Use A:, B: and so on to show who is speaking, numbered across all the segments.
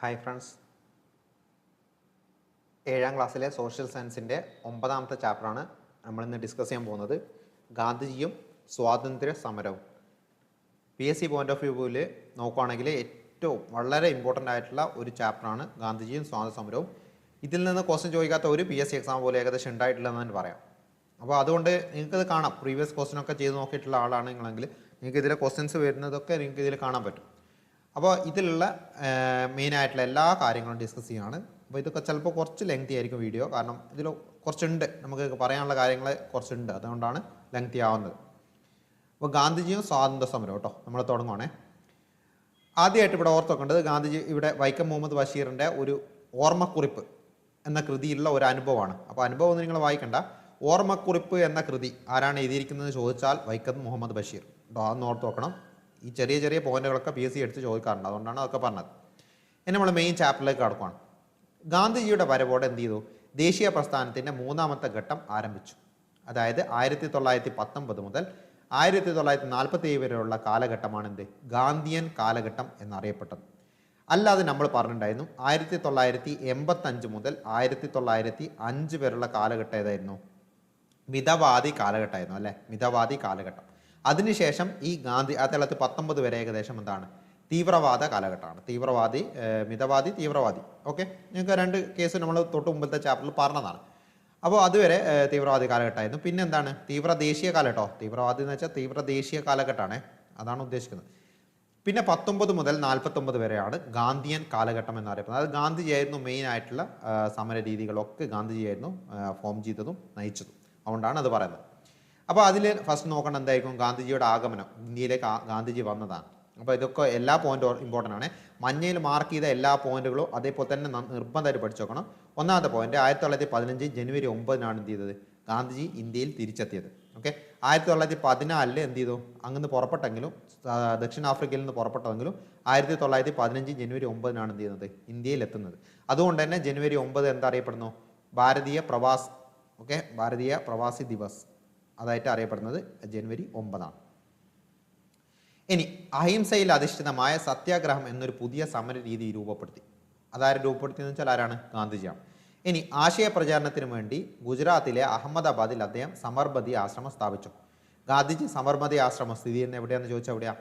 A: Hi friends, 7ാം ക്ലാസ്സിലെ social സയൻസിൻ്റെ 9ാമത്തെ ചാപ്റ്ററാണ് നമ്മളിന്ന് ഡിസ്കസ് ചെയ്യാൻ പോകുന്നത്. ഗാന്ധിജിയും സ്വാതന്ത്ര്യ സമരവും. PSC പോയിന്റ് ഓഫ് വ്യൂവിൽ നോക്കുകയാണെങ്കിൽ ഏറ്റവും വളരെ ഇമ്പോർട്ടൻ്റ് ആയിട്ടുള്ള ഒരു ചാപ്റ്ററാണ് ഗാന്ധിജിയും സ്വാതന്ത്ര്യ സമരവും. ഇതിൽ നിന്ന് ക്വസ്റ്റ്യൻ ചോദിക്കാത്ത ഒരു PSC എക്സാം പോലും ഏകദേശം ഉണ്ടായിട്ടില്ലെന്ന് തന്നെ പറയാം. അപ്പോൾ അതുകൊണ്ട് നിങ്ങൾക്കത് കാണാം. പ്രീവിയസ് ക്വസ്റ്റ്യനൊക്കെ ചെയ്ത് നോക്കിയിട്ടുള്ള ആളാണ് നിങ്ങളെങ്കിൽ നിങ്ങൾക്ക് ഇതിലെ ക്വസ്റ്റ്യൻസ് വരുന്നതൊക്കെ നിങ്ങൾക്ക് ഇതിൽ കാണാൻ പറ്റും. അപ്പോൾ ഇതിലുള്ള മെയിനായിട്ടുള്ള എല്ലാ കാര്യങ്ങളും ഡിസ്കസ് ചെയ്യുകയാണ്. അപ്പോൾ ഇതൊക്കെ ചിലപ്പോൾ കുറച്ച് ലെങ്തി ആയിരിക്കും വീഡിയോ, കാരണം ഇതിൽ കുറച്ചുണ്ട്, നമുക്ക് പറയാനുള്ള കാര്യങ്ങൾ കുറച്ചുണ്ട്, അതുകൊണ്ടാണ് ലെങ്തി ആവുന്നത്. അപ്പോൾ ഗാന്ധിജിയും സ്വാതന്ത്ര്യ സമരവും കേട്ടോ നമ്മൾ തുടങ്ങുവാണേ. ആദ്യമായിട്ട് ഇവിടെ ഓർത്ത് വെക്കേണ്ടത്, ഗാന്ധിജി ഇവിടെ വൈക്കം മുഹമ്മദ് ബഷീറിൻ്റെ ഒരു ഓർമ്മക്കുറിപ്പ് എന്ന കൃതിയിലുള്ള ഒരു അനുഭവമാണ്. അപ്പോൾ അനുഭവം ഒന്നും നിങ്ങൾ വായിക്കണ്ട. ഓർമ്മക്കുറിപ്പ് എന്ന കൃതി ആരാണ് എഴുതിയിരിക്കുന്നത് ചോദിച്ചാൽ വൈക്കം മുഹമ്മദ് ബഷീർ കേട്ടോ. അതൊന്ന് ഓർത്ത് വെക്കണം. ഈ ചെറിയ ചെറിയ പോയിന്റുകളൊക്കെ PSC എടുത്ത് ചോദിക്കാറുണ്ട്, അതുകൊണ്ടാണ് അതൊക്കെ പറഞ്ഞത്. ഇനി നമ്മൾ മെയിൻ ചാപ്റ്ററിലേക്ക് കടക്കുകയാണ്. ഗാന്ധിജിയുടെ വരവോടെ എന്ത് ചെയ്തു? ദേശീയ പ്രസ്ഥാനത്തിൻ്റെ 3ാമത്തെ ഘട്ടം ആരംഭിച്ചു. അതായത് 1919 മുതൽ 1947 വരെയുള്ള കാലഘട്ടമാണ് എന്ത്? ഗാന്ധിയൻ കാലഘട്ടം എന്നറിയപ്പെട്ടത്. അല്ലാതെ നമ്മൾ പറഞ്ഞിട്ടുണ്ടായിരുന്നു 1985 മുതൽ 1905 വരെയുള്ള കാലഘട്ടം ഏതായിരുന്നു? മിതവാദി കാലഘട്ടമായിരുന്നു അല്ലേ? മിതവാദി കാലഘട്ടം. അതിനുശേഷം ഈ 1919 വരെ ഏകദേശം എന്താണ്? തീവ്രവാദ കാലഘട്ടമാണ്. മിതവാദി, തീവ്രവാദി. ഓക്കെ, ഞങ്ങൾക്ക് 2 കേസ് നമ്മൾ തൊട്ട് മുമ്പത്തെ ചാപ്റ്ററിൽ പറഞ്ഞതാണ്. അപ്പോൾ അതുവരെ തീവ്രവാദി കാലഘട്ടമായിരുന്നു. പിന്നെ എന്താണ്? തീവ്രദേശീയ കാലഘട്ടം. തീവ്രവാദി എന്ന് വെച്ചാൽ തീവ്രദേശീയ കാലഘട്ടമാണ്, അതാണ് ഉദ്ദേശിക്കുന്നത്. പിന്നെ 19 മുതൽ 49 വരെയാണ് ഗാന്ധിയൻ കാലഘട്ടം എന്നറിയപ്പെടുന്നത്. അത് ഗാന്ധിജിയായിരുന്നു മെയിൻ ആയിട്ടുള്ള സമര രീതികളൊക്കെ ഗാന്ധിജിയായിരുന്നു ഫോം ചെയ്തതും നയിച്ചതും, അതുകൊണ്ടാണ് അത് പറയുന്നത്. അപ്പോൾ അതിൽ ഫസ്റ്റ് നോക്കേണ്ട എന്തായിരിക്കും? ഗാന്ധിജിയുടെ ആഗമനം, ഇന്ത്യയിലേക്ക് ഗാന്ധിജി വന്നതാണ്. അപ്പോൾ ഇതൊക്കെ എല്ലാ പോയിന്റും ഇമ്പോർട്ടൻ്റ് ആണ്. മഞ്ഞയിൽ മാർക്ക് ചെയ്ത എല്ലാ പോയിന്റുകളും അതേപോലെ തന്നെ നിർബന്ധമായിട്ട് പഠിച്ചു നോക്കണം. ഒന്നാമത്തെ പോയിന്റ്, 1915 ജനുവരി 9 എന്ത് ചെയ്തത്? ഗാന്ധിജി ഇന്ത്യയിൽ തിരിച്ചെത്തിയത്. ഓക്കെ, 1914 എന്ത് ചെയ്തു? അങ്ങനെ പുറപ്പെട്ടെങ്കിലും, ദക്ഷിണാഫ്രിക്കയിൽ നിന്ന് പുറപ്പെട്ടെങ്കിലും 1915 ജനുവരി 9 എന്ത് ചെയ്യുന്നത്? ഇന്ത്യയിൽ എത്തുന്നത്. അതുകൊണ്ട് തന്നെ ജനുവരി 9 എന്തറിയപ്പെടുന്നു? ഭാരതീയ പ്രവാസി ദിവസ് അതായിട്ട് അറിയപ്പെടുന്നത് ജനുവരി 9. ഇനി അഹിംസയിൽ അധിഷ്ഠിതമായ സത്യാഗ്രഹം എന്നൊരു പുതിയ സമര രീതി രൂപപ്പെടുത്തി. അതാരും രൂപപ്പെടുത്തിയെന്ന് വെച്ചാൽ ആരാണ്? ഗാന്ധിജിയാണ്. ഇനി ആശയ പ്രചാരണത്തിന് വേണ്ടി ഗുജറാത്തിലെ അഹമ്മദാബാദിൽ അദ്ദേഹം സമർബതി ആശ്രമം സ്ഥാപിച്ചു. ഗാന്ധിജി സമർബതി ആശ്രമം സ്ഥിതി ചെയ്യുന്ന എവിടെയാണെന്ന് ചോദിച്ചാൽ എവിടെയാണ്?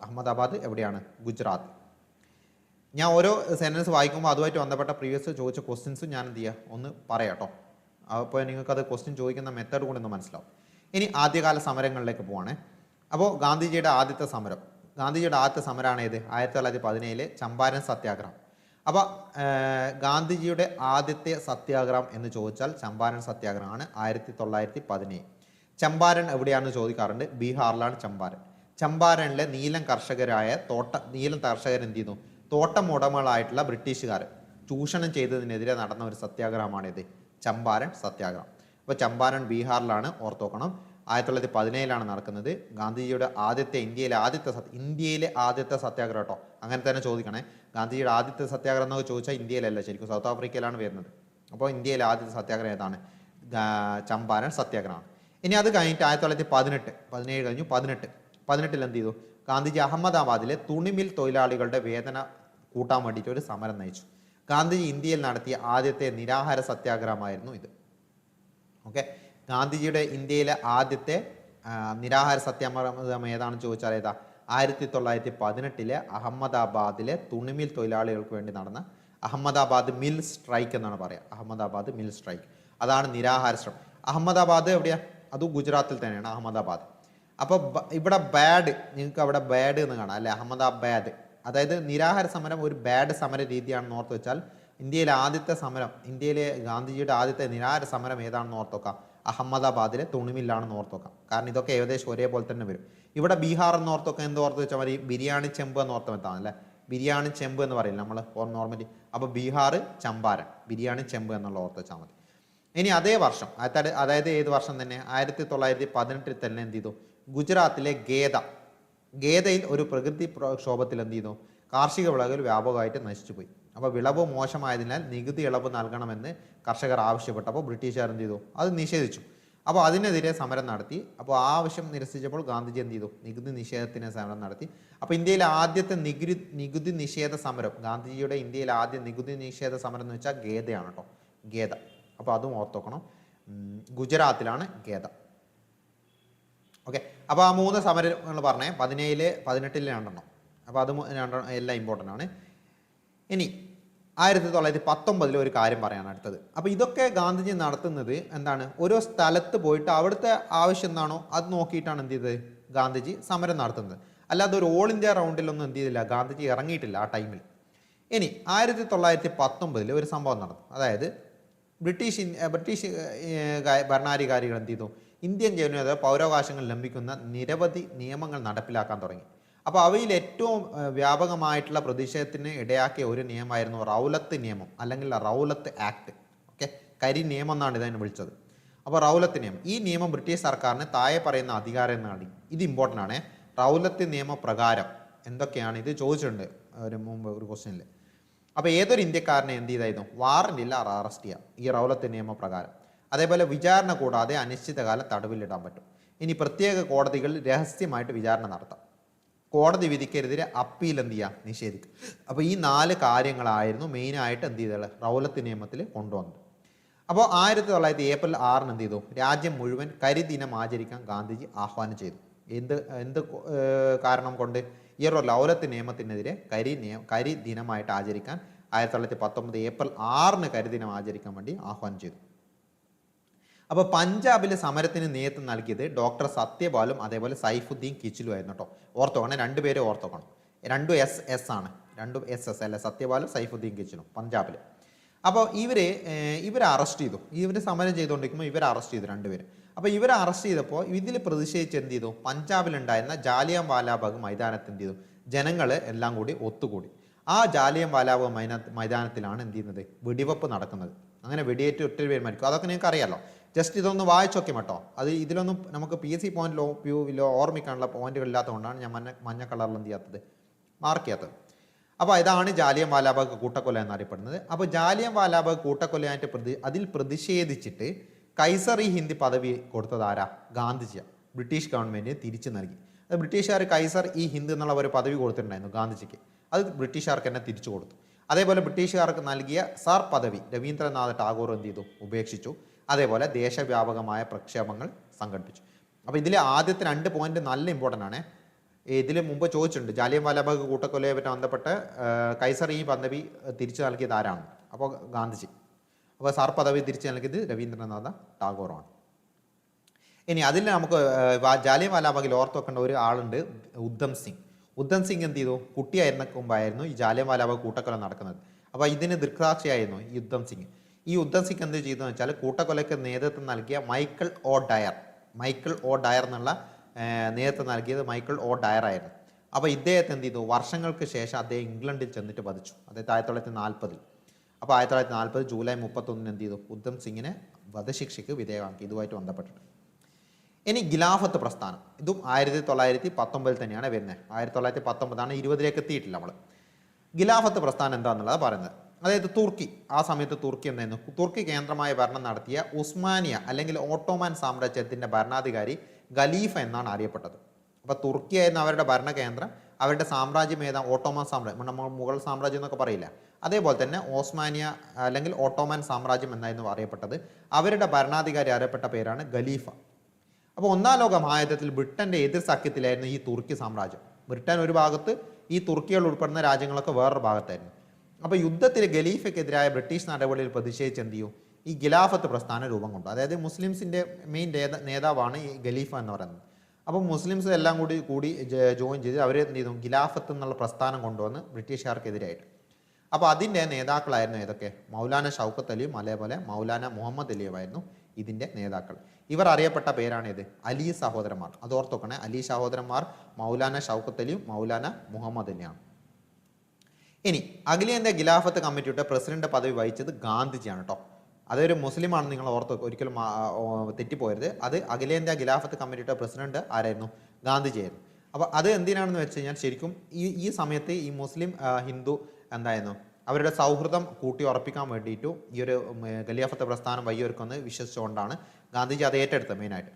A: അഹമ്മദാബാദ് എവിടെയാണ്? ഗുജറാത്ത്. ഞാൻ ഓരോ സെന്റൻസ് വായിക്കുമ്പോൾ അതുമായിട്ട് ബന്ധപ്പെട്ട പ്രീവിയസ് ചോദിച്ച ക്വസ്റ്റ്യൻസും ഞാൻ എന്ത് ചെയ്യുക ഒന്ന് പറയാം കേട്ടോ. അപ്പോൾ നിങ്ങൾക്കത് ക്വസ്റ്റ്യൻ ചോദിക്കുന്ന മെത്തേഡ് കൊണ്ടൊന്ന് മനസ്സിലാവും. ഇനി ആദ്യകാല സമരങ്ങളിലേക്ക് പോവാണേ. അപ്പോൾ ഗാന്ധിജിയുടെ ആദ്യത്തെ സമരമാണ് ഏത്? 1917 ചമ്പാരൻ സത്യാഗ്രഹം. അപ്പോൾ ഗാന്ധിജിയുടെ ആദ്യത്തെ സത്യാഗ്രഹം എന്ന് ചോദിച്ചാൽ ചമ്പാരൻ സത്യാഗ്രഹമാണ് 1917. ചമ്പാരൻ എവിടെയാണെന്ന് ചോദിക്കാറുണ്ട്. ബീഹാറിലാണ് ചമ്പാരൻ. ചമ്പാരനിലെ നീലം കർഷകർ എന്ത് ചെയ്യുന്നു? തോട്ടം ഉടമകളായിട്ടുള്ള ബ്രിട്ടീഷുകാർ ചൂഷണം ചെയ്തതിനെതിരെ നടന്ന ഒരു സത്യാഗ്രഹമാണിത്, ചമ്പാരൻ സത്യാഗ്രഹം. അപ്പോൾ ചമ്പാരൻ ബീഹാറിലാണ്, ഓർത്തോക്കണം. 1917 നടക്കുന്നത്. ഗാന്ധിജിയുടെ ഇന്ത്യയിലെ ആദ്യത്തെ സത്യാഗ്രഹം കേട്ടോ. അങ്ങനെ തന്നെ ചോദിക്കണേ. ഗാന്ധിജിയുടെ ആദ്യത്തെ സത്യാഗ്രഹം എന്നൊക്കെ ചോദിച്ചാൽ ഇന്ത്യയിലല്ല, ശരിക്കും സൗത്ത് ആഫ്രിക്കയിലാണ് വരുന്നത്. അപ്പോൾ ഇന്ത്യയിലെ ആദ്യത്തെ സത്യാഗ്രഹം ഏതാണ്? ചമ്പാരൻ സത്യാഗ്രഹമാണ്. ഇനി അത് കഴിഞ്ഞിട്ട് 1917 കഴിഞ്ഞു. 18 എന്ത് ചെയ്തു? ഗാന്ധിജി അഹമ്മദാബാദിലെ തുണിമിൽ തൊഴിലാളികളുടെ വേതന കൂട്ടാൻ വേണ്ടിയിട്ട് ഒരു സമരം നയിച്ചു. ഗാന്ധിജി ഇന്ത്യയിൽ നടത്തിയ ആദ്യത്തെ നിരാഹാര സത്യാഗ്രഹമായിരുന്നു ഇത്. ഓക്കെ, ഗാന്ധിജിയുടെ ഇന്ത്യയിലെ ആദ്യത്തെ നിരാഹാര സത്യാഗ്രഹം ഏതാണെന്ന് ചോദിച്ചാൽ ഏതാ? 1918 അഹമ്മദാബാദിലെ തുണിമിൽ തൊഴിലാളികൾക്ക് വേണ്ടി നടന്ന അഹമ്മദാബാദ് മിൽ സ്ട്രൈക്ക് എന്നാണ് പറയുക. അഹമ്മദാബാദ് മിൽ സ്ട്രൈക്ക്, അതാണ് നിരാഹാര ശ്രമം. അഹമ്മദാബാദ് എവിടെയാ? അത് ഗുജറാത്തിൽ തന്നെയാണ് അഹമ്മദാബാദ്. അപ്പോൾ ഇവിടെ നിങ്ങൾക്ക് അവിടെ ബാഡ് എന്ന് കാണാം അല്ലെ? അഹമ്മദാബാദ്. അതായത് നിരാഹാര സമരം ഒരു ബാഡ് സമര രീതിയാണെന്ന് ഓർത്ത് വെച്ചാൽ ഇന്ത്യയിലെ ഗാന്ധിജിയുടെ ആദ്യത്തെ നിരാഹാര സമരം ഏതാണെന്ന് ഓർത്ത് വെക്കാം? അഹമ്മദാബാദിലെ തുണിമില്ലാണെന്ന് ഓർത്ത് വെക്കാം. കാരണം ഇതൊക്കെ ഏകദേശം ഒരേപോലെ തന്നെ വരും. ഇവിടെ ബീഹാർ എന്ന് ഓർത്ത് വെക്കാം. എന്ത് ഓർത്ത് വെച്ചാൽ മതി? ബിരിയാണി ചെമ്പ് എന്ന് ഓർത്ത് വെക്കാം അല്ലേ? ബിരിയാണി ചെമ്പ് എന്ന് പറയില്ല നമ്മൾ നോർമലി. അപ്പോൾ ബീഹാർ ചമ്പാരൻ, ബിരിയാണി ചെമ്പ് എന്നുള്ള ഓർത്ത് വെച്ചാൽ മതി. ഇനി അതേ വർഷം, അതായത് ഏത് വർഷം തന്നെ? 1918 തന്നെ എന്ത് ചെയ്തു? ഗുജറാത്തിലെ ഗേദയിൽ ഒരു പ്രകൃതി പ്രക്ഷോഭത്തിൽ എന്ത് ചെയ്തു? കാർഷിക വിളകൾ വ്യാപകമായിട്ട് നശിച്ചുപോയി. അപ്പോൾ വിളവ് മോശമായതിനാൽ നികുതി ഇളവ് നൽകണമെന്ന് കർഷകർ ആവശ്യപ്പെട്ടപ്പോൾ ബ്രിട്ടീഷുകാർ എന്ത് ചെയ്തു? അത് നിഷേധിച്ചു. അപ്പോൾ അതിനെതിരെ സമരം നടത്തി. അപ്പോൾ ആ ആവശ്യം നിരസിച്ചപ്പോൾ ഗാന്ധിജി എന്ത് ചെയ്തു? നികുതി നിഷേധത്തിന് സമരം നടത്തി. അപ്പോൾ ഇന്ത്യയിലെ ആദ്യത്തെ നികുതി നിഷേധ സമരം, ഗാന്ധിജിയുടെ ഇന്ത്യയിലെ ആദ്യ നികുതി നിഷേധ സമരം എന്ന് വെച്ചാൽ ഗേദയാണ് കേട്ടോ, ഗേദ. അപ്പോൾ അതും ഓർത്തോക്കണം, ഗുജറാത്തിലാണ് ഗേദ. ഓക്കെ, അപ്പോൾ ആ 3 സമരങ്ങൾ പറഞ്ഞേ, 17, 18 രണ്ടെണ്ണം. അപ്പോൾ അത് രണ്ടെണ്ണം എല്ലാം ഇമ്പോർട്ടൻ്റ് ആണ്. ഇനി 1919 ഒരു കാര്യം പറയാണ് അടുത്തത്. അപ്പോൾ ഇതൊക്കെ ഗാന്ധിജി നടത്തുന്നത് എന്താണ്? ഓരോ സ്ഥലത്ത് പോയിട്ട് അവിടുത്തെ ആവശ്യം എന്താണോ അത് നോക്കിയിട്ടാണ് എന്ത് ചെയ്തത് ഗാന്ധിജി സമരം നടത്തുന്നത്. അല്ലാതെ ഒരു ഓൾ ഇന്ത്യ റൗണ്ടിലൊന്നും എന്ത് ചെയ്തില്ല, ഗാന്ധിജി ഇറങ്ങിയിട്ടില്ല ആ ടൈമിൽ. ഇനി 1919 ഒരു സംഭവം നടന്നു. അതായത് ബ്രിട്ടീഷ് ഭരണാധികാരികൾ എന്ത് ചെയ്തു? ഇന്ത്യൻ ജനത പൗരാവകാശങ്ങൾ ലംഘിക്കുന്ന നിരവധി നിയമങ്ങൾ നടപ്പിലാക്കാൻ തുടങ്ങി. അപ്പോൾ അവയിൽ ഏറ്റവും വ്യാപകമായിട്ടുള്ള പ്രതിഷേധത്തിന് ഇടയാക്കിയ ഒരു നിയമമായിരുന്നു റൗലത്ത് നിയമം, അല്ലെങ്കിൽ റൗലത്ത് ആക്ട്. ഓക്കെ, കരി നിയമം എന്നാണ് ഇതിനെ വിളിച്ചത്. അപ്പോൾ റൗലത്ത് നിയമം, ഈ നിയമം ബ്രിട്ടീഷ് സർക്കാരിന് താഴെ പറയുന്ന അധികാരം നൽകി. ഇത് ഇമ്പോർട്ടൻ്റ് ആണ്. റൗലത്ത് നിയമപ്രകാരം എന്തൊക്കെയാണ്? ഇത് ചോദിച്ചിട്ടുണ്ട് മുമ്പ് ഒരു ക്വസ്റ്റ്യനിൽ. അപ്പോൾ ഏതൊരു ഇന്ത്യക്കാരനെ എന്ത് ചെയ്തായിരുന്നു? വാറന്റ് ഇല്ല അറസ്റ്റ് ചെയ്യാം ഈ റൗലത്ത് നിയമപ്രകാരം. അതേപോലെ വിചാരണ കൂടാതെ അനിശ്ചിതകാലം തടവിലിടാൻ പറ്റും. ഇനി പ്രത്യേക കോടതികളിൽ രഹസ്യമായിട്ട് വിചാരണ നടത്താം. കോടതി വിധിക്കെതിരെ അപ്പീൽ എന്ത് ചെയ്യുക? നിഷേധിക്കുക. അപ്പോൾ ഈ 4 കാര്യങ്ങളായിരുന്നു മെയിനായിട്ട് എന്ത് ചെയ്തത് റൗലത്ത് നിയമത്തിൽ കൊണ്ടുവന്നത്. അപ്പോൾ 1900 ഏപ്രിൽ 6 എന്ത് ചെയ്തു? രാജ്യം മുഴുവൻ കരിദിനം ആചരിക്കാൻ ഗാന്ധിജി ആഹ്വാനം ചെയ്തു. എന്ത് കാരണം കൊണ്ട്? ഈ ഒരു റൗലത്ത് നിയമത്തിനെതിരെ കരി ദിനമായിട്ട് ആചരിക്കാൻ 1919 ഏപ്രിൽ 6 കരിദിനം ആചരിക്കാൻ വേണ്ടി ആഹ്വാനം ചെയ്തു. അപ്പോൾ പഞ്ചാബിൽ സമരത്തിന് നേതൃത്വം നൽകിയത് ഡോക്ടർ സത്യപാലും അതേപോലെ സൈഫുദ്ദീൻ കിച്ചിലും ആയിരുന്നു കേട്ടോ. ഓർത്തോക്കണം, 2 പേരെ ഓർത്തോക്കണം. 2 SS ആണ്, 2 SS അല്ല, സത്യപാലും സൈഫുദ്ദീൻ കിച്ചിലും പഞ്ചാബിൽ. അപ്പോൾ ഇവരെ അറസ്റ്റ് ചെയ്തു. ഇവർ സമരം ചെയ്തുകൊണ്ടിരിക്കുമ്പോൾ ഇവരെ അറസ്റ്റ് ചെയ്തു 2 പേര്. അപ്പോൾ ഇവരെ അറസ്റ്റ് ചെയ്തപ്പോൾ ഇതിൽ പ്രതിഷേധിച്ച് എന്ത് ചെയ്തു? പഞ്ചാബിലുണ്ടായിരുന്ന ജാലിയൻ വാലാബാഗ് മൈതാനത്ത് എന്ത് ചെയ്തു? ജനങ്ങൾ എല്ലാം കൂടി ഒത്തുകൂടി. ആ ജാലിയൻ വാലാബാഗ് മൈതാനത്തിലാണ് എന്ത് ചെയ്യുന്നത്? വെടിവെപ്പ് നടക്കുന്നത്. അങ്ങനെ വെടിയേറ്റ് ഒത്തിരി പേര് മരിക്കും. അതൊക്കെ നിങ്ങൾക്ക് അറിയാമല്ലോ. ജസ്റ്റ് ഇതൊന്ന് വായിച്ചു നോക്കി കേട്ടോ. അത് ഇതിലൊന്നും നമുക്ക് PSC പോയിന്റിലോ ഓർമ്മിക്കാനുള്ള പോയിന്റുകൾ ഇല്ലാത്തതുകൊണ്ടാണ് ഞാൻ മഞ്ഞ കളറിൽ എന്ത് ചെയ്യാത്തത്, മാർക്ക് ചെയ്യാത്തത്. അപ്പോൾ ഇതാണ് ജാലിയൻ വാലാബാഗ് കൂട്ടക്കൊല എന്നറിയപ്പെടുന്നത്. അപ്പോൾ ജാലിയൻ വാലാബാഗ് കൂട്ടക്കൊലയായിട്ട് അതിൽ പ്രതിഷേധിച്ചിട്ട് കൈസർ ഇ ഹിന്ദ് പദവി കൊടുത്തത് ആരാ? ഗാന്ധിജിയാണ്. ബ്രിട്ടീഷ് ഗവൺമെൻറ് തിരിച്ചു നൽകി. അത് ബ്രിട്ടീഷുകാർ കൈസർ ഇ ഹിന്ദ് എന്നുള്ള ഒരു പദവി കൊടുത്തിട്ടുണ്ടായിരുന്നു ഗാന്ധിജിക്ക്. അത് ബ്രിട്ടീഷുകാർക്ക് തന്നെ തിരിച്ചു കൊടുത്തു. അതേപോലെ ബ്രിട്ടീഷുകാർക്ക് നൽകിയ സാർ പദവി രവീന്ദ്രനാഥ് ടാഗോർ എന്ത് ചെയ്തു? ഉപേക്ഷിച്ചു. അതേപോലെ ദേശവ്യാപകമായ പ്രക്ഷേപങ്ങൾ സംഘടിപ്പിച്ചു. അപ്പോൾ ഇതിലെ ആദ്യത്തെ 2 പോയിന്റ് നല്ല ഇമ്പോർട്ടൻ്റ് ആണ്. ഇതിൽ മുമ്പ് ചോദിച്ചിട്ടുണ്ട്, ജാലിയൻ വാലാബാഗ് കൂട്ടക്കൊലയുമായിട്ട് ബന്ധപ്പെട്ട് കൈസർ ഈ പദവി തിരിച്ചു നൽകിയത് ആരാണ്? അപ്പോൾ ഗാന്ധിജി. അപ്പോൾ സാർ പദവി തിരിച്ചു നൽകിയത് രവീന്ദ്രനാഥ ടാഗോറാണ്. ഇനി അതിൽ നമുക്ക് ജാലിയൻ വാലാബാഗിൽ ഓർത്ത് വെക്കേണ്ട ഒരു ആളുണ്ട്, ഉദ്ധം സിംഗ്. ഉദ്ധം സിംഗ് എന്ത് ചെയ്തു? കുട്ടിയായിരുന്ന മുമ്പായിരുന്നു ഈ ജാലിയൻ വാലാബാഗ് കൂട്ടക്കൊല നടക്കുന്നത്. അപ്പോൾ ഇതിന് ദൃക്സാക്ഷിയായിരുന്നു ഈ ഉദ്ധം സിംഗ്. ഈ ഉദ്ധം സിംഗ് എന്ത് ചെയ്തെന്ന് വെച്ചാൽ കൂട്ടക്കൊലയ്ക്ക് നേതൃത്വം നൽകിയ മൈക്കിൾ ഒ ഡയർ എന്നുള്ള നേതൃത്വം നൽകിയത് മൈക്കിൾ ഒ ഡയർ ആയിരുന്നു. അപ്പോൾ ഇദ്ദേഹത്തെ എന്ത് ചെയ്തു? വർഷങ്ങൾക്ക് ശേഷം അദ്ദേഹം ഇംഗ്ലണ്ടിൽ ചെന്നിട്ട് വധിച്ചു. അതായത് 1940. അപ്പോൾ 1940 ജൂലൈ 31 എന്ത് ചെയ്തു? ഉദ്ധം സിംഗിനെ വധശിക്ഷയ്ക്ക് വിധേയമാക്കി. ഇതുമായിട്ട് ബന്ധപ്പെട്ടിട്ട് ഇനി ഖിലാഫത്ത് പ്രസ്ഥാനം, ഇതും 1919 തന്നെയാണ് വരുന്നത്. 1919 20ലേക്ക് എത്തിയിട്ടില്ല നമ്മൾ. ഖിലാഫത്ത് പ്രസ്ഥാനം എന്താണെന്നുള്ളത് പറയുന്നത്. അതായത് തുർക്കി, ആ സമയത്ത് തുർക്കി എന്തായിരുന്നു? തുർക്കി കേന്ദ്രമായ ഭരണം നടത്തിയ ഉസ്മാനിയ അല്ലെങ്കിൽ ഓട്ടോമാൻ സാമ്രാജ്യത്തിൻ്റെ ഭരണാധികാരി ഖലീഫ എന്നാണ് അറിയപ്പെട്ടത്. അപ്പോൾ തുർക്കിയായിരുന്നു അവരുടെ ഭരണകേന്ദ്രം. അവരുടെ സാമ്രാജ്യം ഏതാ? ഓട്ടോമാൻ സാമ്രാജ്യം. നമ്മൾ മുഗൾ സാമ്രാജ്യം എന്നൊക്കെ പറയില്ല, അതേപോലെ തന്നെ ഓസ്മാനിയ അല്ലെങ്കിൽ ഓട്ടോമാൻ സാമ്രാജ്യം എന്നായിരുന്നു അറിയപ്പെട്ടത്. അവരുടെ ഭരണാധികാരി അറിയപ്പെട്ട പേരാണ് ഖലീഫ. അപ്പോൾ 1-ാം ലോക മഹായുദ്ധത്തിൽ ബ്രിട്ടൻ്റെ എതിർ സഖ്യത്തിലായിരുന്നു ഈ തുർക്കി സാമ്രാജ്യം. ബ്രിട്ടൻ ഒരു ഭാഗത്ത്, ഈ തുർക്കികൾ ഉൾപ്പെടുന്ന രാജ്യങ്ങളൊക്കെ വേറൊരു ഭാഗത്തായിരുന്നു. അപ്പോൾ യുദ്ധത്തിൽ ഖലീഫയ്ക്കെതിരായ ബ്രിട്ടീഷ് നടപടിയിൽ പ്രതിഷേധിച്ച് എന്ത് ചെയ്യും? ഈ ഖിലാഫത്ത് പ്രസ്ഥാനം രൂപം കൊണ്ടു. അതായത് മുസ്ലിംസിൻ്റെ മെയിൻ നേതാവാണ് ഈ ഖലീഫ എന്ന് പറയുന്നത്. അപ്പോൾ മുസ്ലിംസ് എല്ലാം കൂടി ജോയിൻ ചെയ്ത് അവർ എന്ത് ചെയ്തു? ഖിലാഫത്ത് എന്നുള്ള പ്രസ്ഥാനം കൊണ്ടുവന്ന് ബ്രിട്ടീഷുകാർക്കെതിരായിട്ട്. അപ്പോൾ അതിൻ്റെ നേതാക്കളായിരുന്നു ഏതൊക്കെ? മൗലാന ഷൗക്കത്ത് അലിയും അതേപോലെ മൗലാന മുഹമ്മദ് അലിയുമായിരുന്നു ഇതിൻ്റെ നേതാക്കൾ. ഇവർ അറിയപ്പെട്ട പേരാണ് ഇത് അലി സഹോദരന്മാർ. അത് ഓർത്തോക്കണേ, അലി സഹോദരന്മാർ മൗലാന ഷൗക്കത്ത് അലിയും മൗലാന മുഹമ്മദ് അലിയാണ്. ഇനി അഖിലേന്ത്യാ ഖിലാഫത്ത് കമ്മിറ്റിയുടെ പ്രസിഡന്റ് പദവി വഹിച്ചത് ഗാന്ധിജിയാണ് കേട്ടോ. അതൊരു മുസ്ലിമാണ്, നിങ്ങൾ ഓർത്ത് ഒരിക്കലും തെറ്റിപ്പോയത്. അത് അഖിലേന്ത്യാ ഖിലാഫത്ത് കമ്മിറ്റിയുടെ പ്രസിഡന്റ് ആരായിരുന്നു? ഗാന്ധിജിയായിരുന്നു. അപ്പോൾ അത് എന്തിനാണെന്ന് വെച്ച് കഴിഞ്ഞാൽ ശരിക്കും ഈ സമയത്ത് ഈ മുസ്ലിം ഹിന്ദു എന്തായിരുന്നു അവരുടെ സൗഹൃദം കൂട്ടി ഉറപ്പിക്കാൻ വേണ്ടിയിട്ടും ഈ ഒരു ഖിലാഫത്ത് പ്രസ്ഥാനം വഴിയൊരുക്കുമെന്ന് വിശ്വസിച്ചുകൊണ്ടാണ് ഗാന്ധിജി അത് ഏറ്റെടുത്തത് മെയിനായിട്ട്.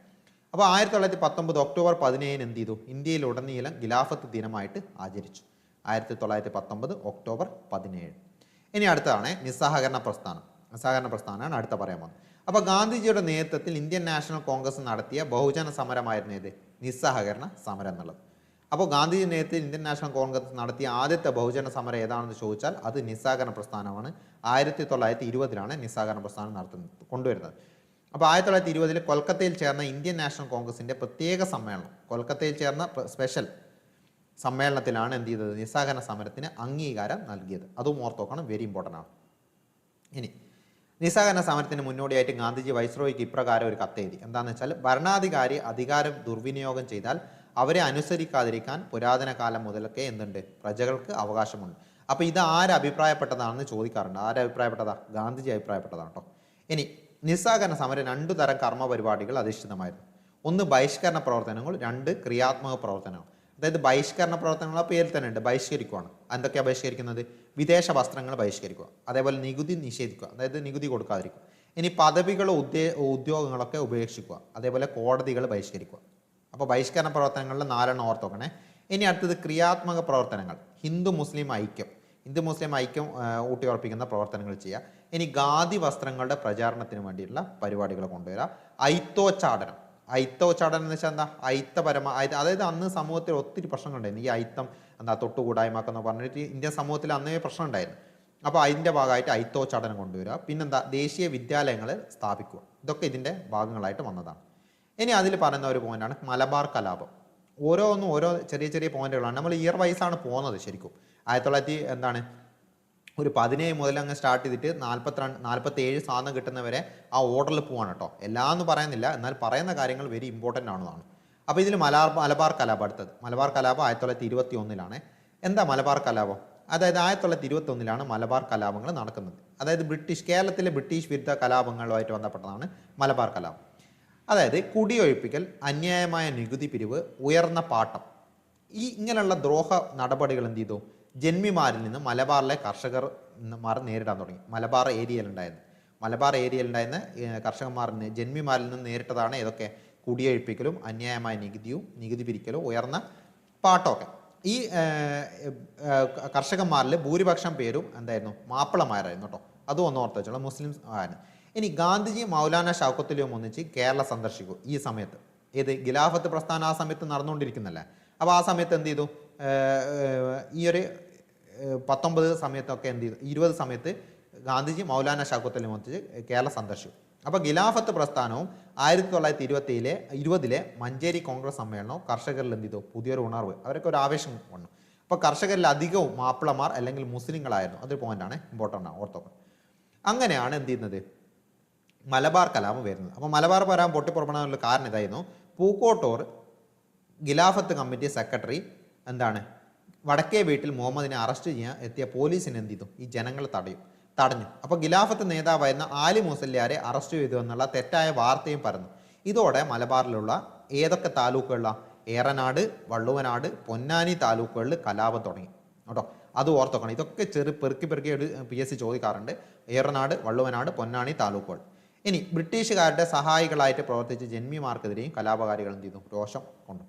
A: അപ്പോൾ 1919 ഒക്ടോബർ 17 എന്ത് ചെയ്തു? ഇന്ത്യയിലുടനീളം ഖിലാഫത്ത് ദിനമായിട്ട് ആചരിച്ചു. 1919 ഒക്ടോബർ 17. ഇനി അടുത്തതാണ് നിസ്സഹകരണ പ്രസ്ഥാനം. നിസ്സഹകരണ പ്രസ്ഥാനമാണ് അടുത്ത പറയാൻ പോകുന്നത്. അപ്പോൾ ഗാന്ധിജിയുടെ നേതൃത്വത്തിൽ ഇന്ത്യൻ നാഷണൽ കോൺഗ്രസ് നടത്തിയ ബഹുജന സമരമായിരുന്നു ഇത് നിസ്സഹകരണ സമരം എന്നുള്ളത്. അപ്പോൾ ഗാന്ധിജിയുടെ നേതൃത്വത്തിൽ ഇന്ത്യൻ നാഷണൽ കോൺഗ്രസ് നടത്തിയ ആദ്യത്തെ ബഹുജന സമരം ഏതാണെന്ന് ചോദിച്ചാൽ അത് നിസ്സഹകരണ പ്രസ്ഥാനമാണ്. 1920 നിസ്സഹകരണ പ്രസ്ഥാനം കൊണ്ടുവരുന്നത്. അപ്പോൾ 1920 കൊൽക്കത്തയിൽ ചേർന്ന ഇന്ത്യൻ നാഷണൽ കോൺഗ്രസിൻ്റെ പ്രത്യേക സമ്മേളനം, കൊൽക്കത്തയിൽ ചേർന്ന സ്പെഷ്യൽ സമ്മേളനത്തിലാണ് എന്ത് ചെയ്തത്? നിസ്സഹകരണ സമരത്തിന് അംഗീകാരം നൽകിയത്. അതും ഓർത്ത് നോക്കണം, വെരി ഇമ്പോർട്ടൻ്റ് ആണ്. ഇനി നിസ്സഹകരണ സമരത്തിന് മുന്നോടിയായിട്ട് ഗാന്ധിജി വൈസ്രോയിക്ക് ഇപ്രകാരം ഒരു കത്തെഴുതി. എന്താണെന്ന് വെച്ചാൽ, ഭരണാധികാരി അധികാരം ദുർവിനിയോഗം ചെയ്താൽ അവരെ അനുസരിക്കാതിരിക്കാൻ പുരാതന കാലം മുതലൊക്കെ എന്തുണ്ട്? പ്രജകൾക്ക് അവകാശമുണ്ട്. അപ്പോൾ ഇത് ആരഭിപ്രായപ്പെട്ടതാണെന്ന് ചോദിക്കാറുണ്ട്. ആരഭിപ്രായപ്പെട്ടതാ? ഗാന്ധിജി അഭിപ്രായപ്പെട്ടതാണ് കേട്ടോ. ഇനി നിസ്സഹകരണ സമരം 2 തരം കർമ്മ പരിപാടികൾ അധിഷ്ഠിതമായിരുന്നു. ഒന്ന് ബഹിഷ്കരണ പ്രവർത്തനങ്ങൾ, 2 ക്രിയാത്മക പ്രവർത്തനങ്ങൾ. അതായത് ബഹിഷ്കരണ പ്രവർത്തനങ്ങൾ പേരിൽ തന്നെ ഉണ്ട്, ബഹിഷ്കരിക്കുകയാണ്. എന്തൊക്കെയാണ് ബഹിഷ്കരിക്കുന്നത്? വിദേശ വസ്ത്രങ്ങൾ ബഹിഷ്കരിക്കുക, അതേപോലെ നികുതി നിഷേധിക്കുക, അതായത് നികുതി കൊടുക്കാതിരിക്കുക. ഇനി പദവികളോ ഉദ്യോഗങ്ങളൊക്കെ ഉപേക്ഷിക്കുക, അതേപോലെ കോടതികൾ ബഹിഷ്കരിക്കുക. അപ്പോൾ ബഹിഷ്കരണ പ്രവർത്തനങ്ങളിൽ 4 ഓർത്ത് നോക്കണേ. ഇനി അടുത്തത് ക്രിയാത്മക പ്രവർത്തനങ്ങൾ, ഹിന്ദു മുസ്ലിം ഐക്യം ഊട്ടിയുറപ്പിക്കുന്ന പ്രവർത്തനങ്ങൾ ചെയ്യുക. ഇനി ഖാദി വസ്ത്രങ്ങളുടെ പ്രചാരണത്തിന് വേണ്ടിയിട്ടുള്ള പരിപാടികൾ കൊണ്ടുവരിക. ഐത്തോച്ചാടനം എന്ന് വെച്ചാൽ എന്താ? അതായത് അന്ന് സമൂഹത്തിൽ ഒത്തിരി പ്രശ്നങ്ങളുണ്ടായിരുന്നു. ഈ ഐത്തം തൊട്ടുകൂടായ്മക്കെന്ന് പറഞ്ഞിട്ട് ഇന്ത്യൻ സമൂഹത്തിൽ അന്നേ പ്രശ്നം ഉണ്ടായിരുന്നു. അപ്പോൾ അതിൻ്റെ ഭാഗമായിട്ട് ഐത്തോച്ചാടനം കൊണ്ടുവരിക. പിന്നെന്താ? ദേശീയ വിദ്യാലയങ്ങൾ സ്ഥാപിക്കുക. ഇതൊക്കെ ഇതിൻ്റെ ഭാഗങ്ങളായിട്ട് വന്നതാണ്. ഇനി അതിൽ പറയുന്ന ഒരു പോയിന്റാണ് മലബാർ കലാപം. ഓരോ ചെറിയ പോയിന്റുകളാണ്. നമ്മൾ ഇയർ വൈസാണ് പോകുന്നത് ശരിക്കും. 1917 മുതൽ അങ്ങ് സ്റ്റാർട്ട് ചെയ്തിട്ട് 47 സാധനം കിട്ടുന്നവരെ ആ ഓർഡറിൽ പോവാണ് കേട്ടോ. എല്ലാം ഒന്നും പറയുന്നില്ല, എന്നാൽ പറയുന്ന കാര്യങ്ങൾ വെരി ഇമ്പോർട്ടൻ്റ് ആണെന്നാണ്. അപ്പോൾ ഇതിൽ മലബാർ കലാപം അടുത്തത്. മലബാർ കലാപം 1921 എന്താ മലബാർ കലാപം? അതായത് 1921 മലബാർ കലാപങ്ങൾ നടക്കുന്നത്. അതായത് കേരളത്തിലെ ബ്രിട്ടീഷ് വിരുദ്ധ കലാപങ്ങളുമായിട്ട് ബന്ധപ്പെട്ടതാണ് മലബാർ കലാപം. അതായത് കുടിയൊഴിപ്പിക്കൽ, അന്യായമായ നികുതി പിരിവ്, ഉയർന്ന പാട്ടം, ഇങ്ങനെയുള്ള ദ്രോഹ നടപടികൾ എന്ത് ചെയ്തു? ജന്മിമാരിൽ നിന്ന് മലബാറിലെ കർഷകന്മാർ നേരിടാൻ തുടങ്ങി. മലബാർ ഏരിയയിലുണ്ടായിരുന്ന കർഷകന്മാരിൽ ജന്മിമാരിൽ നിന്ന് നേരിട്ടതാണ് ഏതൊക്കെ? കുടിയൊഴിപ്പിക്കലും അന്യായമായ നികുതി പിരിക്കലും ഉയർന്ന പാട്ടമൊക്കെ. ഈ കർഷകന്മാരിൽ ഭൂരിപക്ഷം പേരും എന്തായിരുന്നു? മാപ്പിളമാരായിരുന്നു കേട്ടോ. അതും ഒന്ന് ഓർത്ത് വെച്ചോളാം, മുസ്ലിംസ് ആയിരുന്നു. ഇനി ഗാന്ധിജി മൗലാന ഷൗക്കത്തുലിയും ഒന്നിച്ച് കേരള സന്ദർശിക്കും. ഈ സമയത്ത് ഖിലാഫത്ത് പ്രസ്ഥാനം ആ സമയത്ത് നടന്നുകൊണ്ടിരിക്കുന്നല്ലേ. അപ്പോൾ ആ സമയത്ത് എന്ത് ചെയ്തു? ഈ ഒരു 19 സമയത്തൊക്കെ എന്ത് ചെയ്തു? 20 സമയത്ത് ഗാന്ധിജി മൗലാന ഷൗക്കത്തുലിയും ഒന്നിച്ച് കേരള സന്ദർശിക്കും. അപ്പോൾ ഖിലാഫത്ത് പ്രസ്ഥാനവും 1920 മഞ്ചേരി കോൺഗ്രസ് സമ്മേളനവും കർഷകരിൽ എന്ത് ചെയ്തു? പുതിയൊരു ഉണർവ്, അവരൊക്കെ ഒരു ആവേശം വന്നു. അപ്പോൾ കർഷകരിൽ അധികവും മാപ്പിളമാർ അല്ലെങ്കിൽ മുസ്ലിങ്ങളായിരുന്നു. അതൊരു പോയിന്റാണ്, ഇമ്പോർട്ടൻ്റ് ആണ്, ഓർത്തോക്കണം. അങ്ങനെയാണ് എന്ത് ചെയ്യുന്നത്? മലബാർ കലാപം വരുന്നത്. അപ്പോൾ മലബാർ കലാപം പൊട്ടിപ്പുറപ്പെടാനുള്ള കാരണം ഇതായിരുന്നു. പൂക്കോട്ടൂർ ഖിലാഫത്ത് കമ്മിറ്റി സെക്രട്ടറി വടക്കേ വീട്ടിൽ മുഹമ്മദിനെ അറസ്റ്റ് ചെയ്യാൻ എത്തിയ പോലീസിന് എന്ത് ചെയ്തു? ഈ ജനങ്ങളെ തടഞ്ഞു. അപ്പോൾ ഖിലാഫത്ത് നേതാവായിരുന്ന ആലി മുസല്യാരെ അറസ്റ്റ് ചെയ്തു എന്നുള്ള തെറ്റായ വാർത്തയും പരന്നു. ഇതോടെ മലബാറിലുള്ള ഏതൊക്കെ താലൂക്കുകളിലാണ്? ഏറനാട്, വള്ളുവനാട്, പൊന്നാനി താലൂക്കുകളിൽ കലാപം തുടങ്ങി കേട്ടോ. അത് ഓർത്തോക്കണം. ഇതൊക്കെ പെറുക്കി ഒരു PSC ചോദിക്കാറുണ്ട്. ഏറനാട്, വള്ളുവനാട്, പൊന്നാനി താലൂക്കുകൾ. ഇനി ബ്രിട്ടീഷുകാരുടെ സഹായികളായിട്ട് പ്രവർത്തിച്ച ജന്മിമാർക്കെതിരെയും കലാപകാരികൾ എന്ത് ചെയ്തു? രോഷം കൊണ്ടു.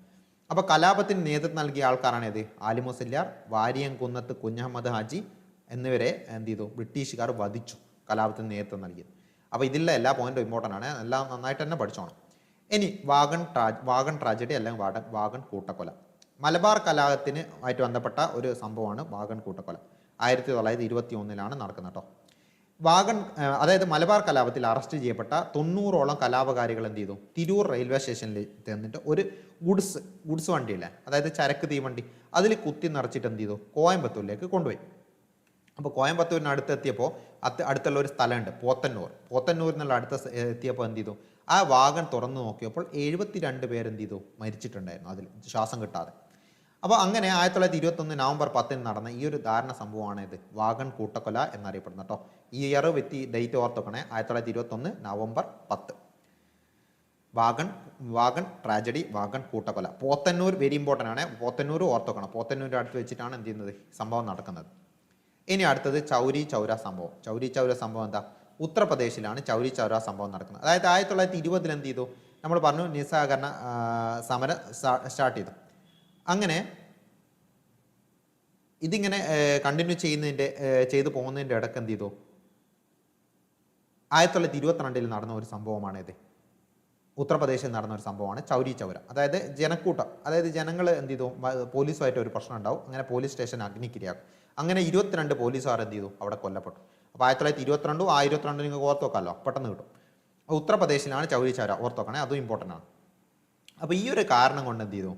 A: അപ്പോൾ കലാപത്തിന് നേതൃത്വം നൽകിയ ആൾക്കാരാണ് ഏത്? ആലി മുസല്യാർ, വാരിയംകുന്നത്ത് കുഞ്ഞഹമ്മദ് ഹാജി എന്നിവരെ എന്ത് ചെയ്തു? ബ്രിട്ടീഷുകാർ വധിച്ചു, കലാപത്തിന് നേതൃത്വം നൽകിയത്. അപ്പോൾ ഇതിലുള്ള എല്ലാ പോയിന്റും ഇമ്പോർട്ടൻ്റ് ആണ്, എല്ലാം നന്നായിട്ട് തന്നെ പഠിച്ചോണം. ഇനി വാഗൺ ട്രാജഡി അല്ലെങ്കിൽ വാഗൺ കൂട്ടക്കൊല. മലബാർ കലാപത്തിന് ആയിട്ട് ബന്ധപ്പെട്ട ഒരു സംഭവമാണ് വാഗൺ കൂട്ടക്കൊല. 1921 നടക്കുന്നത് കേട്ടോ. അതായത് മലബാർ കലാപത്തിൽ അറസ്റ്റ് ചെയ്യപ്പെട്ട 90ഓളം കലാപകാരികൾ എന്ത് ചെയ്തു? തിരൂർ റെയിൽവേ സ്റ്റേഷനിൽ ചെന്നിട്ട് ഒരു ഗുഡ്സ് വണ്ടിയില്ലേ, അതായത് ചരക്ക് തീവണ്ടി, അതിൽ കുത്തി നിറച്ചിട്ട് എന്ത് ചെയ്തു? കോയമ്പത്തൂരിലേക്ക് കൊണ്ടുപോയി. അപ്പോൾ കോയമ്പത്തൂരിന് അടുത്തെത്തിയപ്പോൾ അടുത്തുള്ള ഒരു സ്ഥലമുണ്ട് പോത്തന്നൂരിനുള്ള എത്തിയപ്പോൾ എന്ത് ചെയ്തു? ആ വാഗൺ തുറന്നു നോക്കിയപ്പോൾ 72 പേരെന്ത് ചെയ്തു? മരിച്ചിട്ടുണ്ടായിരുന്നു അതിൽ, ശ്വാസം കിട്ടാതെ. അപ്പോൾ അങ്ങനെ 1921 നവംബർ 10 നടന്ന ഈ ഒരു ദാരുണ സംഭവമാണ് ഇത് വാഗൺ കൂട്ടക്കൊല എന്നറിയപ്പെടുന്നത് കേട്ടോ. ഈ ഇയർ വിത്ത് ഡേറ്റ് ഓർത്തോക്കണേ, 1921 നവംബർ 10. വാഗൺ ട്രാജഡി, വാഗൺ കൂട്ടക്കൊല. പോത്തന്നൂർ വെരി ഇമ്പോർട്ടൻ്റ് ആണ്, പോത്തന്നൂർ ഓർത്തോക്കണം. പോത്തന്നൂരിൻ്റെ അടുത്ത് വെച്ചിട്ടാണ് എന്ത് ചെയ്യുന്നത്? സംഭവം നടക്കുന്നത്. ഇനി അടുത്തത് ചൗരി ചൗര സംഭവം. ചൗരി ചൗര സംഭവം എന്താ? ഉത്തർപ്രദേശിലാണ് ചൗരി ചൗര സംഭവം നടക്കുന്നത്. അതായത് 1920 എന്ത് ചെയ്തു? നമ്മൾ പറഞ്ഞു നിസ്സഹകരണ സമരം സ്റ്റാർട്ട് ചെയ്തു. അങ്ങനെ ഇതിങ്ങനെ കണ്ടിന്യൂ ചെയ്തു പോകുന്നതിൻ്റെ ഇടയ്ക്ക് എന്ത് ചെയ്തു? 1922 നടന്ന ഒരു സംഭവമാണ് ഇത്. ഉത്തർപ്രദേശിൽ നടന്ന ഒരു സംഭവമാണ് ചൗരി ചൗര. അതായത് ജനക്കൂട്ടം, അതായത് ജനങ്ങൾ എന്ത് ചെയ്തു? പോലീസുമായിട്ട് ഒരു പ്രശ്നം ഉണ്ടാവും. അങ്ങനെ പോലീസ് സ്റ്റേഷൻ അഗ്നിക്കിരയാക്കും. അങ്ങനെ 22 പോലീസുകാർ എന്ത് ചെയ്തു? അവിടെ കൊല്ലപ്പെട്ടു. അപ്പോൾ 1922 ആ 22 നിങ്ങൾക്ക് ഓർത്ത് വെക്കാമല്ലോ, പെട്ടെന്ന് കിട്ടും. ഉത്തർപ്രദേശിലാണ് ചൗരി ചൗര, ഓർത്ത് വെക്കണേ, അതും ഇമ്പോർട്ടൻ്റ് ആണ്. അപ്പോൾ ഈ ഒരു കാരണം കൊണ്ട് എന്ത് ചെയ്തു?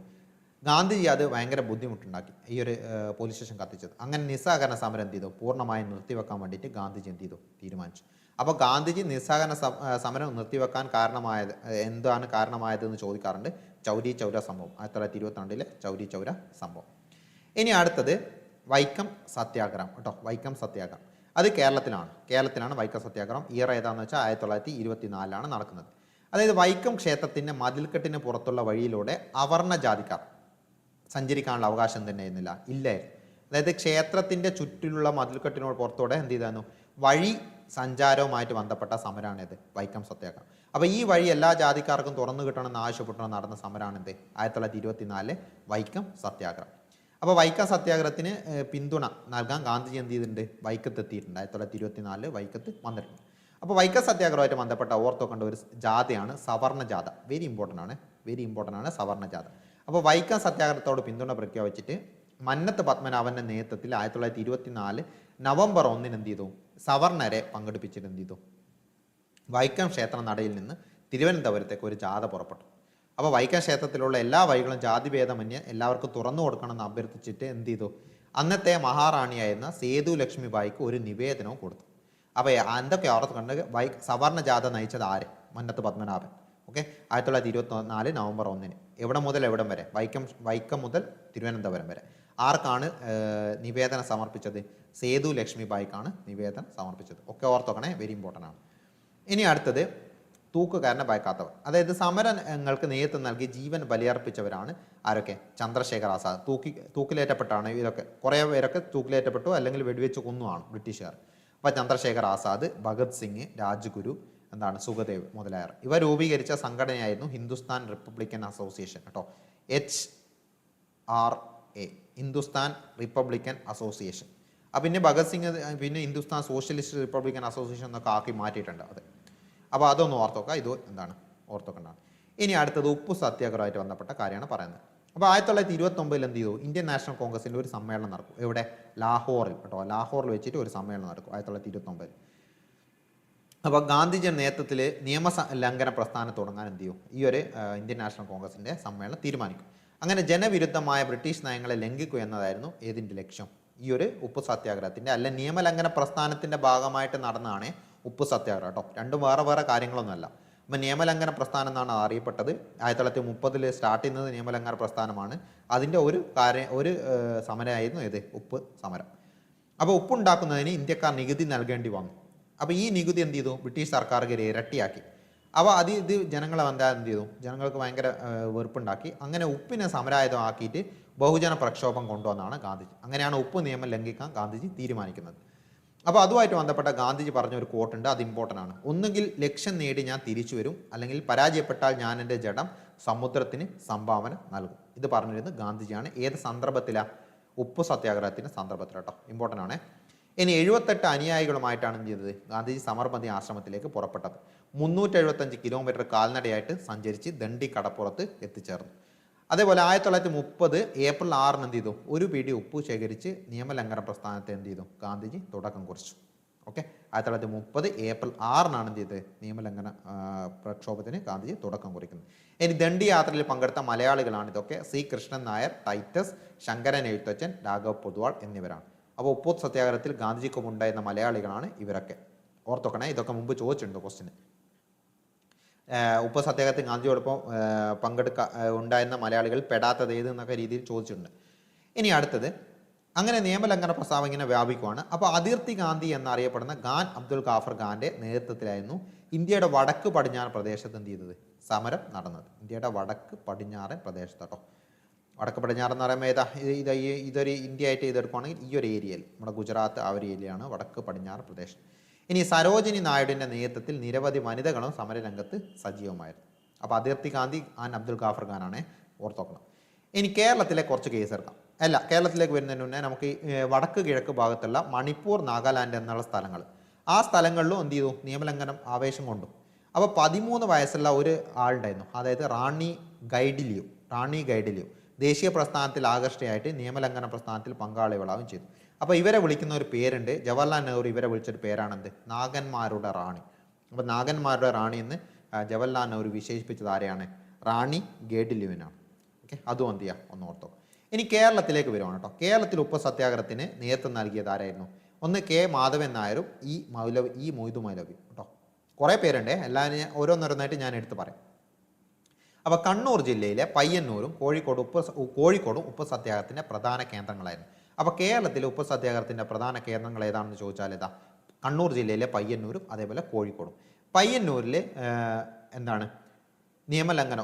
A: ഗാന്ധിജി അത് ഭയങ്കര ബുദ്ധിമുട്ടുണ്ടാക്കി, ഈ ഒരു പോലീസ് സ്റ്റേഷൻ കത്തിച്ചത്. അങ്ങനെ നിസ്സഹകരണ സമരം എന്ത് ചെയ്തു? പൂർണ്ണമായും നിർത്തിവെക്കാൻ വേണ്ടിയിട്ട് ഗാന്ധിജി എന്ത് ചെയ്തു? തീരുമാനിച്ചു. അപ്പോൾ ഗാന്ധിജി നിസ്സഹകരണ സമരം നിർത്തിവെക്കാൻ കാരണമായതെന്ന് ചോദിക്കാറുണ്ട്. ചൗരി ചൗര സംഭവം, 1922 ചൗരി ചൗര സംഭവം. ഇനി അടുത്തത് വൈക്കം സത്യാഗ്രഹം കേട്ടോ. വൈക്കം സത്യാഗ്രഹം അത് കേരളത്തിലാണ് വൈക്കം സത്യാഗ്രഹം. ഇയർ ഏതാണെന്ന് വെച്ചാൽ 1924 നടക്കുന്നത്. അതായത് വൈക്കം ക്ഷേത്രത്തിൻ്റെ മതിൽക്കെട്ടിന് പുറത്തുള്ള വഴിയിലൂടെ അവർണ ജാതിക്കാർ സഞ്ചരിക്കാനുള്ള അവകാശം തന്നെ ഇല്ലായിരുന്നു. അതായത് ക്ഷേത്രത്തിൻ്റെ ചുറ്റിലുള്ള മതിൽക്കെട്ടിനോട് പുറത്തൂടെ എന്ത് ചെയ്തായിരുന്നു? വഴി സഞ്ചാരവുമായിട്ട് ബന്ധപ്പെട്ട സമരമാണിത്, വൈക്കം സത്യാഗ്രഹം. അപ്പോൾ ഈ വഴി എല്ലാ ജാതിക്കാർക്കും തുറന്നു കിട്ടണമെന്ന് ആവശ്യപ്പെട്ട് നടന്ന സമരമാണിത് 1924 വൈക്കം സത്യാഗ്രഹം. അപ്പോൾ വൈക്കം സത്യാഗ്രഹത്തിന് പിന്തുണ നൽകാൻ ഗാന്ധിജി എന്ത് ചെയ്തിട്ടുണ്ട്? വൈക്കത്തെത്തിയിട്ടുണ്ട്. 1924 വൈക്കത്ത് വന്നിട്ടുണ്ട്. അപ്പോൾ വൈക്കം സത്യാഗ്രഹമായിട്ട് ബന്ധപ്പെട്ട ഓർത്തോക്കേണ്ട ഒരു ജാഥയാണ് സവർണ ജാഥ. വെരി ഇമ്പോർട്ടൻ്റ് ആണ് സവർണ ജാഥ. അപ്പോൾ വൈക്കം സത്യാഗ്രഹത്തോട് പിന്തുണ പ്രഖ്യാപിച്ചിട്ട് മന്നത്ത് പത്മനാഭൻ്റെ നേതൃത്വത്തിൽ 1924 നവംബർ 1 എന്ത് ചെയ്തു? സവർണരെ പങ്കെടുപ്പിച്ചിട്ട് എന്ത് ചെയ്തു? വൈക്കം ക്ഷേത്ര നടയിൽ നിന്ന് തിരുവനന്തപുരത്തേക്ക് ഒരു ജാഥ പുറപ്പെട്ടു. അപ്പോൾ വൈക്കം ക്ഷേത്രത്തിലുള്ള എല്ലാ വഴികളും ജാതിഭേദമന്യേ എല്ലാവർക്കും തുറന്നു കൊടുക്കണമെന്ന് അഭ്യർത്ഥിച്ചിട്ട് എന്ത് ചെയ്തു? അന്നത്തെ മഹാറാണിയായിരുന്ന സേതു ലക്ഷ്മിബായിക്ക് ഒരു നിവേദനവും കൊടുത്തു. അപ്പോൾ എന്തൊക്കെ ഓർത്ത് കണ്ട് സവർണ ജാഥ നയിച്ചത് ആര്? മന്നത്ത് പത്മനാഭൻ. ഓക്കെ, 1924 നവംബർ 1 എവിടെ മുതൽ എവിടം വരെ? വൈക്കം മുതൽ തിരുവനന്തപുരം വരെ. ആർക്കാണ് നിവേദനം സമർപ്പിച്ചത്? സേതു ലക്ഷ്മിബായിക്കാണ് നിവേദനം സമർപ്പിച്ചത്. ഒക്കെ ഓർത്തോക്കണേ, വെരി ഇമ്പോർട്ടൻ്റ് ആണ്. ഇനി അടുത്തത് തൂക്കുകാരനെ ഭയക്കാത്തവർ. അതായത് സമരങ്ങൾക്ക് നേതൃത്വം നൽകി ജീവൻ ബലിയർപ്പിച്ചവരാണ് ആരൊക്കെ? ചന്ദ്രശേഖർ ആസാദ്. തൂക്കിലേറ്റപ്പെട്ടാണ് ഇതൊക്കെ. കുറേ പേരൊക്കെ തൂക്കിലേറ്റപ്പെട്ടു, അല്ലെങ്കിൽ വെടിവെച്ച് കൊന്നുമാണ് ബ്രിട്ടീഷുകാർ. അപ്പോൾ ചന്ദ്രശേഖർ ആസാദ്, ഭഗത് സിംഗ്, രാജ്ഗുരു, സുഖദേവ് മുതലായവർ. ഇവ രൂപീകരിച്ച സംഘടനയായിരുന്നു ഹിന്ദുസ്ഥാൻ റിപ്പബ്ലിക്കൻ അസോസിയേഷൻ കേട്ടോ. HRA, Hindustan Republican association. പിന്നെ ഭഗത് സിംഗ് പിന്നെ ഹിന്ദുസ്ഥാൻ സോഷ്യലിസ്റ്റ് റിപ്പബ്ലിക്കൻ അസോസിയേഷൻ എന്നൊക്കെ ആക്കി മാറ്റിയിട്ടുണ്ട് അത്. അപ്പോൾ അതൊന്ന് ഓർത്തോക്കാം, ഇത് ഓർത്തോക്കണ്ടാണ്. ഇനി അടുത്തത് ഉപ്പു സത്യാഗ്രഹമായിട്ട് ബന്ധപ്പെട്ട കാര്യമാണ് പറയുന്നത്. അപ്പോൾ 1929 എന്ത് ചെയ്തു? ഇന്ത്യൻ നാഷണൽ കോൺഗ്രസിൻ്റെ ഒരു സമ്മേളനം നടക്കും. എവിടെ? ലാഹോറിൽ കേട്ടോ. ലാഹോറിൽ വെച്ചിട്ട് ഒരു സമ്മേളനം നടക്കും 1929. അപ്പോൾ ഗാന്ധിജിയുടെ നേതൃത്വത്തിൽ നിയമലംഘന പ്രസ്ഥാനം തുടങ്ങാൻ എന്ത് ചെയ്യും? ഈ ഒരു ഇന്ത്യൻ നാഷണൽ കോൺഗ്രസിൻ്റെ സമ്മേളനം തീരുമാനിക്കും. അങ്ങനെ ജനവിരുദ്ധമായ ബ്രിട്ടീഷ് നയങ്ങളെ ലംഘിക്കുക എന്നതായിരുന്നു ഏതിൻ്റെ ലക്ഷ്യം? ഈ ഒരു ഉപ്പു സത്യാഗ്രഹത്തിൻ്റെ അല്ല നിയമലംഘന പ്രസ്ഥാനത്തിൻ്റെ ഭാഗമായിട്ട് നടന്നതാണ് ഉപ്പു സത്യാഗ്രഹം കേട്ടോ. രണ്ടും വേറെ കാര്യങ്ങളൊന്നുമല്ല. അപ്പം നിയമലംഘന പ്രസ്ഥാനം എന്നാണ് അറിയപ്പെട്ടത്. 1930 സ്റ്റാർട്ട് ചെയ്യുന്നത് നിയമലംഘന പ്രസ്ഥാനമാണ്. അതിൻ്റെ ഒരു സമരമായിരുന്നു ഏത്? ഉപ്പ് സമരം. അപ്പോൾ ഉപ്പുണ്ടാക്കുന്നതിന് ഇന്ത്യക്കാർ നികുതി നൽകേണ്ടി വന്നു. അപ്പോൾ ഈ നികുതി എന്ത് ചെയ്തു? ബ്രിട്ടീഷ് സർക്കാർക്ക് ഇരട്ടിയാക്കി. അപ്പോൾ ഇത് ജനങ്ങളെ എന്ത് ചെയ്തു? ജനങ്ങൾക്ക് ഭയങ്കര വെറുപ്പുണ്ടാക്കി. അങ്ങനെ ഉപ്പിനെ സമരായുധമാക്കിയിട്ട് ബഹുജന പ്രക്ഷോഭം കൊണ്ടുവന്നാണ് ഗാന്ധിജി. അങ്ങനെയാണ് ഉപ്പ് നിയമം ലംഘിക്കാൻ ഗാന്ധിജി തീരുമാനിക്കുന്നത്. അപ്പോൾ അതുമായിട്ട് ബന്ധപ്പെട്ട ഗാന്ധിജി പറഞ്ഞ ഒരു കോട്ടുണ്ട്, അത് ഇമ്പോർട്ടൻ്റ് ആണ്. ഒന്നുകിൽ ലക്ഷ്യം നേടി ഞാൻ തിരിച്ചു വരും, അല്ലെങ്കിൽ പരാജയപ്പെട്ടാൽ ഞാൻ എൻ്റെ ജഡം സമുദ്രത്തിന് സംഭാവന നൽകും. ഇത് പറഞ്ഞിരുന്നത് ഗാന്ധിജിയാണ്. ഏത് സന്ദർഭത്തിലാണ്? ഉപ്പു സത്യാഗ്രഹത്തിൻ്റെ സന്ദർഭത്തിൽ കേട്ടോ. ഇമ്പോർട്ടൻ്റ് ആണ്. ഇനി 78 അനുയായികളുമായിട്ടാണ് എന്ത് ചെയ്തത്? ഗാന്ധിജി സബർമതി ആശ്രമത്തിലേക്ക് പുറപ്പെട്ടത്. 375 കിലോമീറ്റർ കാൽനടയായിട്ട് സഞ്ചരിച്ച് ദണ്ഡി കടപ്പുറത്ത് എത്തിച്ചേർന്നു. അതേപോലെ 1930 ഏപ്രിൽ 6 എന്ത് ചെയ്തു? ഒരു പിടി ഉപ്പ് ശേഖരിച്ച് നിയമലംഘന പ്രസ്ഥാനത്തെ എന്ത് ചെയ്തു? ഗാന്ധിജി തുടക്കം കുറിച്ചു. ഓക്കെ, 1930 ഏപ്രിൽ 6 എന്ത് ചെയ്തത്? നിയമലംഘന പ്രക്ഷോഭത്തിന് ഗാന്ധിജി തുടക്കം കുറിക്കുന്നത്. ഇനി ദണ്ഡി യാത്രയിൽ പങ്കെടുത്ത മലയാളികളാണ് ഇതൊക്കെ. സി കൃഷ്ണൻ നായർ, ടൈറ്റസ്, ശങ്കരൻ എഴുത്തച്ഛൻ, രാഘവ് പൊതുവാൾ എന്നിവരാണ്. അപ്പോൾ ഉപ്പു സത്യാഗ്രഹത്തിൽ ഗാന്ധിജിക്കൊപ്പം ഉണ്ടായിരുന്ന മലയാളികളാണ് ഇവരൊക്കെ. ഓർത്തോക്കണേ, ഇതൊക്കെ മുമ്പ് ചോദിച്ചിട്ടുണ്ട് ക്വസ്റ്റിന്. ഉപ്പു സത്യാഗ്രഹത്തിൽ ഗാന്ധിയോടൊപ്പം ഉണ്ടായിരുന്ന മലയാളികൾ പെടാത്തത് ഏത് എന്നൊക്കെ രീതിയിൽ ചോദിച്ചിട്ടുണ്ട്. ഇനി അടുത്തത്, അങ്ങനെ നിയമലംഘന പ്രസ്താവം ഇങ്ങനെ വ്യാപിക്കുവാണ്. അപ്പോൾ അതിർത്തി ഗാന്ധി എന്നറിയപ്പെടുന്ന ഖാൻ അബ്ദുൽ ഗാഫർ ഖാൻ്റെ നേതൃത്വത്തിലായിരുന്നു ഇന്ത്യയുടെ വടക്ക് പടിഞ്ഞാറ് പ്രദേശത്ത് എന്ത് ചെയ്തത്? സമരം നടന്നത്. ഇന്ത്യയുടെ വടക്ക് പടിഞ്ഞാറൻ പ്രദേശത്ത് കേട്ടോ. വടക്ക് പടിഞ്ഞാറ് എന്ന് പറയുമ്പോൾ ഇതൊരു ഇന്ത്യ ആയിട്ട് ചെയ്തെടുക്കുകയാണെങ്കിൽ ഈ ഒരു ഏരിയയിൽ നമ്മുടെ ഗുജറാത്ത് ആ ഒരു ഏരിയയാണ് വടക്ക് പടിഞ്ഞാറ് പ്രദേശം. ഇനി സരോജിനി നായിഡുവിൻ്റെ നേതൃത്വത്തിൽ നിരവധി വനിതകളും സമരരംഗത്ത് സജീവമായിരുന്നു. അപ്പോൾ അതിർത്തി ഗാന്ധി ആൻഡ് അബ്ദുൽ ഗാഫർ ഖാനാണ് ഓർത്തോക്കണം. ഇനി കേരളത്തിലെ കുറച്ച് കേസ് എടുക്കാം. അല്ല, കേരളത്തിലേക്ക് വരുന്നതിന് മുന്നേ നമുക്ക് വടക്ക് കിഴക്ക് ഭാഗത്തുള്ള മണിപ്പൂർ, നാഗാലാൻഡ് എന്നുള്ള സ്ഥലങ്ങൾ, ആ സ്ഥലങ്ങളിലും എന്ത് ചെയ്തു, നിയമലംഘനം ആവേശം കൊണ്ടു. അപ്പോൾ 13 വയസ്സുള്ള ഒരു ആളുണ്ടായിരുന്നു, അതായത് റാണി ഗൈഡിലിയു ദേശീയ പ്രസ്ഥാനത്തിൽ ആകർഷ്ടയായിട്ട് നിയമലംഘന പ്രസ്ഥാനത്തിൽ പങ്കാളികളാവുകയും ചെയ്തു. അപ്പോൾ ഇവരെ വിളിക്കുന്ന ഒരു പേരുണ്ട്, ജവഹർലാൽ നെഹ്റു ഇവരെ വിളിച്ചൊരു പേരാണെന്ത്, നാഗന്മാരുടെ റാണി. അപ്പോൾ നാഗന്മാരുടെ റാണി എന്ന് ജവഹർലാൽ നെഹ്റു വിശേഷിപ്പിച്ചത് ആരെയാണ്? റാണി ഗൈഡിലിയുവിനാണ്. ഓക്കെ, അതും എന്ത് ചെയ്യുക, ഒന്ന് ഓർത്തോ. ഇനി കേരളത്തിലേക്ക് വരുവാണ് കേട്ടോ. കേരളത്തിൽ ഉപ്പ് സത്യാഗ്രഹത്തിന് നേതൃത്വം നൽകിയത് ആരായിരുന്നു? ഒന്ന് കെ മാധവൻ നായരും ഈ മൊയ്തു മൗലവി കേട്ടോ. കുറേ പേരുണ്ട്, എല്ലാവരും ഓരോന്നോരോന്നായിട്ട് ഞാൻ എടുത്ത് പറയാം. അപ്പോൾ കണ്ണൂർ ജില്ലയിലെ പയ്യന്നൂരും കോഴിക്കോടും ഉപ്പ് സത്യാഗ്രഹത്തിൻ്റെ പ്രധാന കേന്ദ്രങ്ങളായിരുന്നു. അപ്പോൾ കേരളത്തിലെ ഉപ്പ് സത്യാഗ്രഹത്തിൻ്റെ പ്രധാന കേന്ദ്രങ്ങൾ ഏതാണെന്ന് ചോദിച്ചാൽ ഇതാ കണ്ണൂർ ജില്ലയിലെ പയ്യന്നൂരും അതേപോലെ കോഴിക്കോടും. പയ്യന്നൂരിൽ എന്താണ്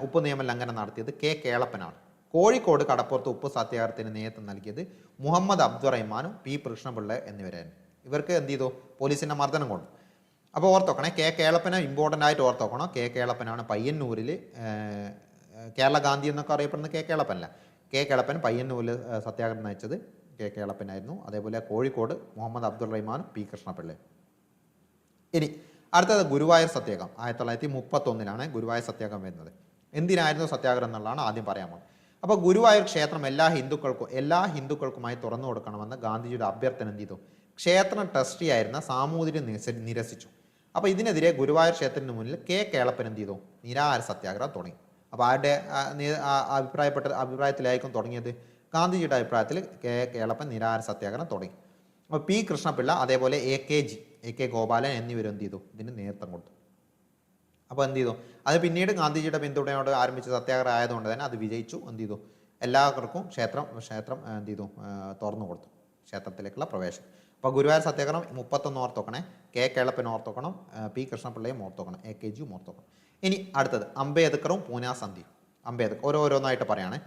A: ഉപ്പ് നിയമലംഘനം നടത്തിയത് കെ കേളപ്പനാണ്. കോഴിക്കോട് കടപ്പുറത്ത് ഉപ്പ് സത്യാഗ്രഹത്തിന് നേതൃത്വം നൽകിയത് മുഹമ്മദ് അബ്ദുറഹിമാനും പി കൃഷ്ണപിള്ള എന്നിവരായിരുന്നു. ഇവർക്ക് എന്ത് ചെയ്തു, പോലീസിൻ്റെ മർദ്ദനം കൊണ്ടു. അപ്പോൾ ഓർത്തോക്കണേ, കെ കേളപ്പനെ ഇമ്പോർട്ടൻ്റ് ആയിട്ട് ഓർത്തോക്കണം. കെ കേളപ്പനാണ് പയ്യന്നൂരിൽ കേരള ഗാന്ധി എന്നൊക്കെ അറിയപ്പെടുന്ന കെ കേളപ്പനല്ല. കെ കേളപ്പൻ പയ്യന്നൂരിൽ സത്യാഗ്രഹം നയിച്ചത് കെ കേളപ്പനായിരുന്നു. അതേപോലെ കോഴിക്കോട് മുഹമ്മദ് അബ്ദുൾ റഹ്മാനും പി കൃഷ്ണപിള്ള. ഇനി അടുത്തത് ഗുരുവായൂർ സത്യാഗ്രഹം. 1931 ഗുരുവായൂർ സത്യാഗ്രഹം വരുന്നത്. എന്തിനായിരുന്നു സത്യാഗ്രഹം എന്നുള്ളതാണ് ആദ്യം പറയാൻ പോകുന്നത്. അപ്പോൾ ഗുരുവായൂർ ക്ഷേത്രം എല്ലാ ഹിന്ദുക്കൾക്കുമായി തുറന്നു കൊടുക്കണമെന്ന് ഗാന്ധിജിയുടെ അഭ്യർത്ഥന എന്ത് ചെയ്തു, ക്ഷേത്രം ട്രസ്റ്റി ആയിരുന്ന സാമൂതിരി നിരസിച്ചു. അപ്പോൾ ഇതിനെതിരെ ഗുരുവായൂർ ക്ഷേത്രത്തിന് മുന്നിൽ കെ കേളപ്പൻ എന്ത് ചെയ്തു, നിരാഹാര സത്യാഗ്രഹം തുടങ്ങി. അപ്പോൾ ആരുടെ അഭിപ്രായത്തിലായിരിക്കും തുടങ്ങിയത്? ഗാന്ധിജിയുടെ അഭിപ്രായത്തിൽ കെ കേളപ്പൻ നിരാഹാര സത്യാഗ്രഹം തുടങ്ങി. അപ്പോൾ പി കൃഷ്ണപിള്ള അതേപോലെ എ കെ ഗോപാലൻ എന്നിവർ എന്ത് ചെയ്തു, ഇതിന് നേതൃത്വം കൊടുത്തു. അപ്പോൾ എന്ത് ചെയ്തു, അത് പിന്നീട് ഗാന്ധിജിയുടെ പിന്തുണയോട് ആരംഭിച്ച സത്യാഗ്രഹം ആയതുകൊണ്ട് തന്നെ അത് വിജയിച്ചു. എന്ത് ചെയ്തു, എല്ലാവർക്കും ക്ഷേത്രം എന്ത് ചെയ്തു, തുറന്നു കൊടുത്തു, ക്ഷേത്രത്തിലേക്കുള്ള പ്രവേശനം. അപ്പോൾ ഗുരുവായൂർ സത്യാഗ്രഹം 31 ഓർത്തോക്കണേ, കെ കേളപ്പൻ ഓർത്തോക്കണം, പി കൃഷ്ണപിള്ളയും ഓർത്തോക്കണം, എ കെ ജിയും ഓർത്തോക്കണം. ഇനി അടുത്തത് അംബേദ്കറും പൂനാ സന്ധിയും. ഓരോന്നായിട്ട് പറയുകയാണ്.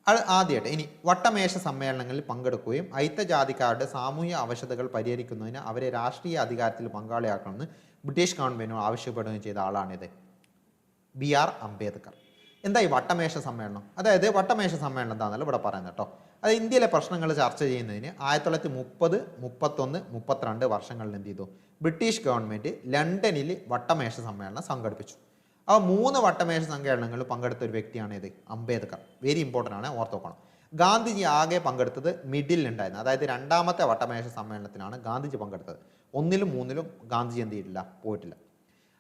A: ആദ്യമായിട്ട് ഇനി വട്ടമേശ സമ്മേളനങ്ങളിൽ പങ്കെടുക്കുകയും അയിത്തജാതിക്കാരുടെ സാമൂഹ്യ അവശതകൾ പരിഹരിക്കുന്നതിന് അവരെ രാഷ്ട്രീയ അധികാരത്തിൽ പങ്കാളിയാക്കണമെന്ന് ബ്രിട്ടീഷ് ഗവൺമെൻറ്റിനോട് ആവശ്യപ്പെടുകയും ചെയ്ത ആളാണിത്, BR അംബേദ്കർ. എന്താ ഈ വട്ടമേശ സമ്മേളനം? അതായത് വട്ടമേശ സമ്മേളനം എന്താണെന്നല്ല ഇവിടെ പറയുന്നത് കേട്ടോ. അത് ഇന്ത്യയിലെ പ്രശ്നങ്ങൾ ചർച്ച ചെയ്യുന്നതിന് 1930, 31, 32 വർഷങ്ങളിൽ എന്ത് ചെയ്തു, ബ്രിട്ടീഷ് ഗവൺമെൻറ് ലണ്ടനിൽ വട്ടമേശ സമ്മേളനം സംഘടിപ്പിച്ചു. ആ 3 വട്ടമേശ സമ്മേളനങ്ങളിൽ പങ്കെടുത്ത ഒരു വ്യക്തിയാണ് ഇത് അംബേദ്കർ. വെരി ഇമ്പോർട്ടൻ്റ് ആണ്, ഓർത്തോക്കണം. ഗാന്ധിജി ആകെ പങ്കെടുത്തത് മിഡിലുണ്ടായിരുന്നു, അതായത് 2ാമത്തെ വട്ടമേശ സമ്മേളനത്തിലാണ് ഗാന്ധിജി പങ്കെടുത്തത്. 1ലും 3ലും ഗാന്ധിജി എന്ത് ചെയ്തിട്ടില്ല, പോയിട്ടില്ല.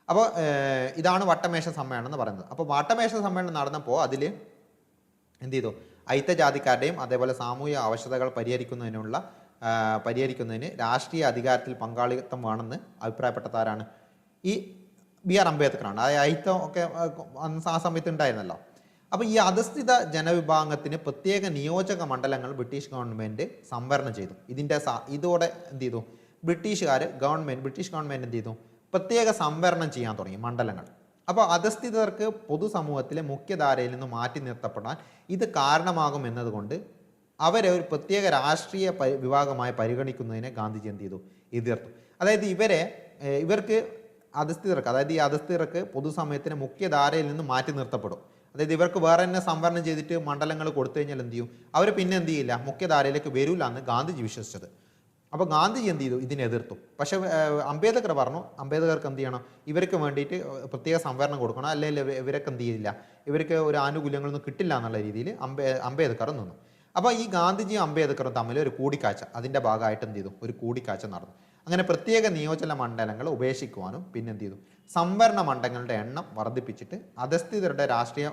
A: അപ്പോൾ ഇതാണ് വട്ടമേശ സമ്മേളനം എന്ന് പറയുന്നത്. അപ്പോൾ വട്ടമേശ സമ്മേളനം നടന്നപ്പോൾ അതിൽ എന്ത് ചെയ്തു, അയിത്തജാതിക്കാരുടെയും അതേപോലെ സാമൂഹിക അവശതകൾ പരിഹരിക്കുന്നതിന് രാഷ്ട്രീയ അധികാരത്തിൽ പങ്കാളിത്തം വേണമെന്ന് അഭിപ്രായപ്പെട്ടതാരാണ്? ഈ BR അംബേദ്കറാണ്. അതായത് അയിത്തം ഒക്കെ ആ സമയത്ത് ഉണ്ടായിരുന്നല്ലോ. അപ്പോൾ ഈ അധസ്ഥിത ജനവിഭാഗത്തിന് പ്രത്യേക നിയോജക മണ്ഡലങ്ങൾ ബ്രിട്ടീഷ് ഗവൺമെൻറ് സംവരണം ചെയ്തു. ഇതോടെ എന്ത് ചെയ്തു, ബ്രിട്ടീഷ് ഗവൺമെൻറ് എന്ത് ചെയ്തു, പ്രത്യേക സംവരണം ചെയ്യാൻ തുടങ്ങി മണ്ഡലങ്ങൾ. അപ്പോൾ അധസ്ഥിതർക്ക് പൊതുസമൂഹത്തിലെ മുഖ്യധാരയിൽ നിന്ന് മാറ്റി നിർത്തപ്പെടാൻ ഇത് കാരണമാകും എന്നതുകൊണ്ട് അവരെ ഒരു പ്രത്യേക രാഷ്ട്രീയ വിഭാഗമായി പരിഗണിക്കുന്നതിനെ ഗാന്ധിജി എന്ത് ചെയ്തു, എതിർത്തു. അതായത് ഇവർക്ക് അധസ്ഥിതർക്ക് പൊതുസമയത്തിന് മുഖ്യധാരയിൽ നിന്ന് മാറ്റി നിർത്തപ്പെടും. അതായത് ഇവർക്ക് വേറെ തന്നെ സംവരണം ചെയ്തിട്ട് മണ്ഡലങ്ങൾ കൊടുത്തു കഴിഞ്ഞാൽ എന്ത് ചെയ്യും, അവർ പിന്നെ എന്ത് ചെയ്യില്ല, മുഖ്യധാരയിലേക്ക് വരില്ല എന്ന് ഗാന്ധിജി വിശ്വസിച്ചത്. അപ്പോൾ ഗാന്ധിജി എന്ത് ചെയ്തു, ഇതിനെ എതിർത്തു. പക്ഷേ അംബേദ്കർ പറഞ്ഞു, അംബേദ്കർക്ക് എന്ത് ചെയ്യണം, ഇവർക്ക് വേണ്ടിയിട്ട് പ്രത്യേക സംവരണം കൊടുക്കണം, അല്ലെങ്കിൽ ഇവരൊക്കെ എന്ത് ചെയ്യില്ല, ഇവർക്ക് ഒരു ആനുകൂല്യങ്ങളൊന്നും കിട്ടില്ല എന്നുള്ള രീതിയിൽ അംബേദ്കർ നിന്നു. അപ്പോൾ ഈ ഗാന്ധിജിയും അംബേദ്കറും തമ്മിൽ ഒരു കൂടിക്കാഴ്ച, അതിൻ്റെ ഭാഗമായിട്ട് എന്ത് ചെയ്തു, ഒരു കൂടിക്കാഴ്ച നടന്നു. അങ്ങനെ പ്രത്യേക നിയോജന മണ്ഡലങ്ങൾ ഉപേക്ഷിക്കുവാനും പിന്നെ എന്ത് ചെയ്തു, സംവരണ മണ്ഡലങ്ങളുടെ എണ്ണം വർദ്ധിപ്പിച്ചിട്ട് അധസ്ഥിതരുടെ രാഷ്ട്രീയ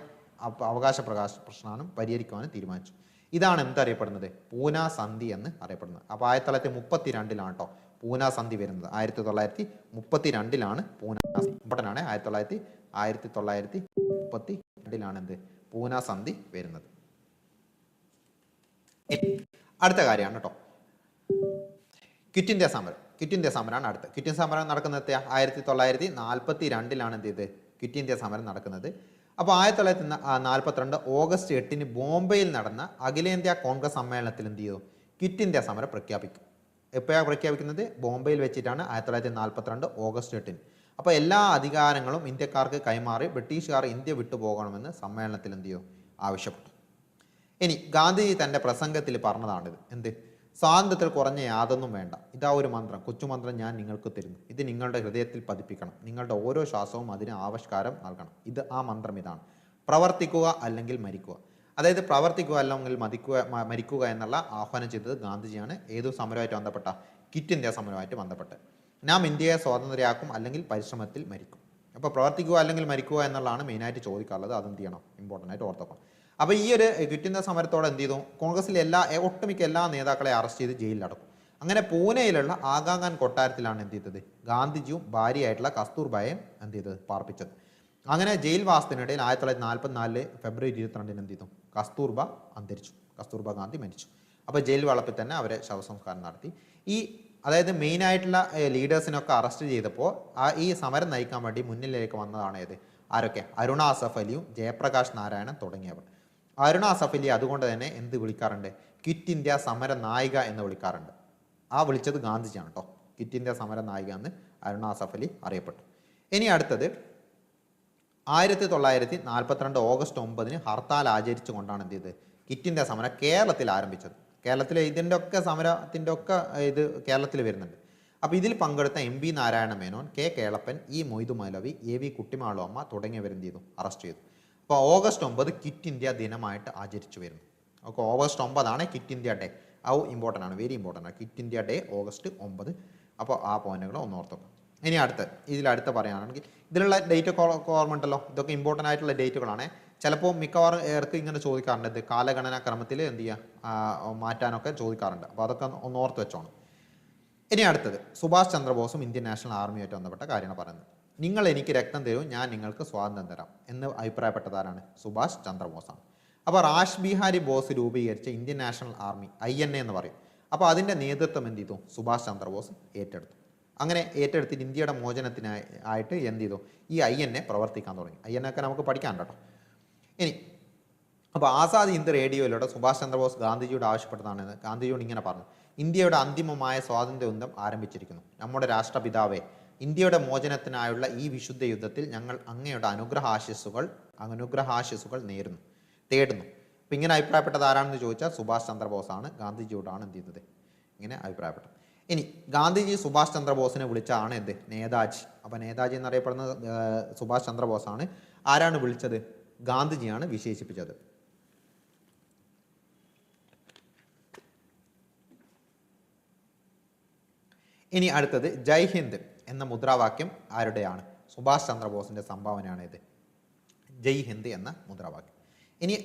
A: അവകാശ പ്രശ്നം പരിഹരിക്കുവാനും തീരുമാനിച്ചു. ഇതാണ് എന്തറിയപ്പെടുന്നത്, പൂനാ സന്ധി എന്ന് അറിയപ്പെടുന്നത്. അപ്പോൾ 1932 കേട്ടോ പൂനാ സന്ധി വരുന്നത്. 1932 പൂനാ സന്ധി. ഇമ്പോർട്ടൻ്റ് ആണ്. 1932 എന്ത്, പൂനാ സന്ധി വരുന്നത്. അടുത്ത കാര്യമാണ് കേട്ടോ ക്വിറ്റ് ഇന്ത്യ സമരമാണ് അടുത്ത്. ക്വിറ്റ് ഇന്ത്യ സമരം നടക്കുന്നത് 1942 എന്ത് ചെയ്ത്, ക്വിറ്റ് ഇന്ത്യ സമരം നടക്കുന്നത്. അപ്പോൾ 1942 ഓഗസ്റ്റ് 8 ബോംബെയിൽ നടന്ന അഖിലേന്ത്യാ കോൺഗ്രസ് സമ്മേളനത്തിൽ എന്ത് ചെയ്തു? ക്വിറ്റ് ഇന്ത്യ സമരം പ്രഖ്യാപിക്കും. എപ്പോഴാണ് പ്രഖ്യാപിക്കുന്നത്? ബോംബെയിൽ വെച്ചിട്ടാണ് 1942 ഓഗസ്റ്റ് 8. അപ്പോൾ എല്ലാ അധികാരങ്ങളും ഇന്ത്യക്കാർക്ക് കൈമാറി ബ്രിട്ടീഷുകാർ ഇന്ത്യ വിട്ടുപോകണമെന്ന് സമ്മേളനത്തിൽ എന്ത് ചെയ്തു? ആവശ്യപ്പെട്ടു. ഇനി ഗാന്ധിജി തൻ്റെ പ്രസംഗത്തിൽ പറഞ്ഞതാണിത്. എന്ത്? സ്വാതന്ത്ര്യത്തിൽ കുറഞ്ഞ യാതൊന്നും വേണ്ട. ഇതാ ഒരു മന്ത്രം, കൊച്ചുമന്ത്രം ഞാൻ നിങ്ങൾക്ക് തരുന്നു. ഇത് നിങ്ങളുടെ ഹൃദയത്തിൽ പതിപ്പിക്കണം. നിങ്ങളുടെ ഓരോ ശ്വാസവും അതിന് ആവിഷ്കാരം നൽകണം. ഇത് ആ മന്ത്രം ഇതാണ്: പ്രവർത്തിക്കുക അല്ലെങ്കിൽ മരിക്കുക. അതായത് പ്രവർത്തിക്കുക അല്ലെങ്കിൽ മരിക്കുക എന്നുള്ള ആഹ്വാനം ചെയ്തത് ഗാന്ധിജിയാണ്. ഏതു സമരമായിട്ട് ബന്ധപ്പെട്ട? ക്വിറ്റ് ഇന്ത്യ സമരമായിട്ട് ബന്ധപ്പെട്ട്. നാം ഇന്ത്യയെ സ്വാതന്ത്ര്യമാക്കും അല്ലെങ്കിൽ പരിശ്രമത്തിൽ മരിക്കും. അപ്പോൾ പ്രവർത്തിക്കുക അല്ലെങ്കിൽ മരിക്കുക എന്നുള്ളതാണ് മെയിനായിട്ട് ചോദിക്കാറുള്ളത്. അതെന്ത് ചെയ്യണം? ഇമ്പോർട്ടൻ്റ് ആയിട്ട് ഓർത്തോക്കണം. അപ്പോൾ ഈ ഒരു ക്വിറ്റ് ഇന്ത്യ സമരത്തോടെ എന്ത് ചെയ്തു? കോൺഗ്രസിലെ ഒട്ടുമിക്ക എല്ലാ നേതാക്കളെ അറസ്റ്റ് ചെയ്ത് ജയിലിലടക്കും. അങ്ങനെ പൂനെയിലുള്ള ആഗാഖാൻ കൊട്ടാരത്തിലാണ് എന്ത് ചെയ്തത്? ഗാന്ധിജിയും ഭാര്യയായിട്ടുള്ള കസ്തൂർബായും എന്ത് ചെയ്തത്? പാർപ്പിച്ചത്. അങ്ങനെ ജയിൽ വാസത്തിനിടയിൽ 1944 ഫെബ്രുവരി 22 എന്ത് ചെയ്തു? കസ്തൂർബ അന്തരിച്ചു. കസ്തൂർബ ഗാന്ധി മരിച്ചു. അപ്പോൾ ജയിൽ വളപ്പിൽ തന്നെ അവരെ ശവസംസ്കാരം നടത്തി. അതായത് മെയിനായിട്ടുള്ള ലീഡേഴ്സിനൊക്കെ അറസ്റ്റ് ചെയ്തപ്പോൾ ഈ സമരം നയിക്കാൻ വേണ്ടി മുന്നിലേക്ക് വന്നതാണ് ഏത്? ആരൊക്കെ? അരുണ അസഫ് അലിയും ജയപ്രകാശ് നാരായണൻ തുടങ്ങിയവർ. അരുണ അസഫ് അലി അതുകൊണ്ട് തന്നെ എന്ത് വിളിക്കാറുണ്ട്? ക്വിറ്റ് ഇന്ത്യ സമര നായിക എന്ന് വിളിക്കാറുണ്ട്. വിളിച്ചത് ഗാന്ധിജിയാണ് കേട്ടോ. ക്വിറ്റ് ഇന്ത്യ സമര നായിക എന്ന് അരുണ അസഫ് അലി അറിയപ്പെട്ടു. ഇനി അടുത്തത് 1942 ഓഗസ്റ്റ് 9 ഹർത്താൽ ആചരിച്ചുകൊണ്ടാണ് എന്ത് ചെയ്തത്? ക്വിറ്റ് ഇന്ത്യ സമരം കേരളത്തിൽ ആരംഭിച്ചത്. കേരളത്തിൽ ഇതിൻ്റെ ഒക്കെ സമരത്തിൻ്റെ ഒക്കെ ഇത് കേരളത്തിൽ വരുന്നുണ്ട്. അപ്പോൾ ഇതിൽ പങ്കെടുത്ത MP നാരായണ മേനോൻ, K കേളപ്പൻ, മൊയ്തു മൗലവി, AV കുട്ടിമാളു അമ്മ തുടങ്ങിയവരെന്ത് ചെയ്തു? അറസ്റ്റ് ചെയ്തു. അപ്പോൾ ഓഗസ്റ്റ് 9 ക്വിറ്റ് ഇന്ത്യ ദിനമായിട്ട് ആചരിച്ചു വരുന്നു. Okay, August 9 quit India day. Important ആണ്, വെരി ഇമ്പോർട്ടൻ്റ് ആണ്. Quit India day August 9. അപ്പോൾ ആ പോയിന്റുകൾ ഒന്ന് ഓർത്തോക്കാം. ഇനി ഇതിലടുത്ത് പറയുകയാണെങ്കിൽ ഇതിലുള്ള ഡേറ്റ് ഓർമ്മ ഉണ്ടല്ലോ. ഇതൊക്കെ ഇമ്പോർട്ടൻ്റ് ആയിട്ടുള്ള ഡേറ്റുകളാണ്. ചിലപ്പോൾ മിക്കവാറും ഏർക്ക് ഇങ്ങനെ ചോദിക്കാറുണ്ട്. ഇത് കാലഗണനാ ക്രമത്തിൽ എന്ത് ചെയ്യുക? മാറ്റാനൊക്കെ ചോദിക്കാറുണ്ട്. അപ്പോൾ അതൊക്കെ ഒന്ന് ഓർത്ത് വെച്ചോണം. ഇനി അടുത്തത് സുഭാഷ് ചന്ദ്രബോസും ഇന്ത്യൻ നാഷണൽ ആർമിയായിട്ട് ബന്ധപ്പെട്ട കാര്യമാണ് പറയുന്നത്. നിങ്ങൾ എനിക്ക് രക്തം തരൂ, ഞാൻ നിങ്ങൾക്ക് സ്വാതന്ത്ര്യം തരാം എന്ന് അഭിപ്രായപ്പെട്ടതാരാണ്? സുഭാഷ് ചന്ദ്രബോസാണ്. അപ്പോൾ റാഷ് ബിഹാരി ബോസ് രൂപീകരിച്ച ഇന്ത്യൻ നാഷണൽ ആർമി INA എന്ന് പറയും. അപ്പോൾ അതിൻ്റെ നേതൃത്വം എന്ത് ചെയ്തു? സുഭാഷ് ചന്ദ്രബോസ് ഏറ്റെടുത്തു. അങ്ങനെ ഏറ്റെടുത്തിട്ട് ഇന്ത്യയുടെ മോചനത്തിനായിട്ട് എന്ത് ചെയ്തു? ഈ INA പ്രവർത്തിക്കാൻ തുടങ്ങി. INA ഒക്കെ നമുക്ക് പഠിക്കാൻ കേട്ടോ. ഇനി അപ്പോൾ ആസാദ് ഹിന്ദ് റേഡിയോയിലൂടെ സുഭാഷ് ചന്ദ്രബോസ് ഗാന്ധിജിയോട് ആവശ്യപ്പെട്ടതാണ്. ഗാന്ധിജിയോട് ഇങ്ങനെ പറഞ്ഞു: ഇന്ത്യയുടെ അന്തിമമായ സ്വാതന്ത്ര്യയുദ്ധം ആരംഭിച്ചിരിക്കുന്നു. നമ്മുടെ രാഷ്ട്രപിതാവേ, ഇന്ത്യയുടെ മോചനത്തിനായുള്ള ഈ വിശുദ്ധ യുദ്ധത്തിൽ ഞങ്ങൾ അങ്ങയുടെ അനുഗ്രഹാശിസുകൾ തേടുന്നു. അപ്പം ഇങ്ങനെ അഭിപ്രായപ്പെട്ടത് ആരാണെന്ന് ചോദിച്ചാൽ സുഭാഷ് ചന്ദ്രബോസാണ്. ഗാന്ധിജിയോടാണ് എന്ത് ചെയ്തത്? ഇങ്ങനെ അഭിപ്രായപ്പെട്ടത്. ഇനി ഗാന്ധിജി സുഭാഷ് ചന്ദ്രബോസിനെ വിളിച്ചാണ് എന്ത്? നേതാജി. അപ്പം നേതാജി എന്നറിയപ്പെടുന്നത് സുഭാഷ് ചന്ദ്രബോസാണ്. ആരാണ് വിളിച്ചത്? ഗാന്ധിജിയാണ് വിശേഷിപ്പിച്ചത്. ഇനി അടുത്തത് ജയ് ഹിന്ദ് എന്ന മുദ്രാവാക്യം ആരുടെയാണ്? സുഭാഷ് ചന്ദ്രബോസിൻ്റെ സംഭാവനയാണ് ഇത്, ജയ് ഹിന്ദ് എന്ന മുദ്രാവാക്യം. ഇനി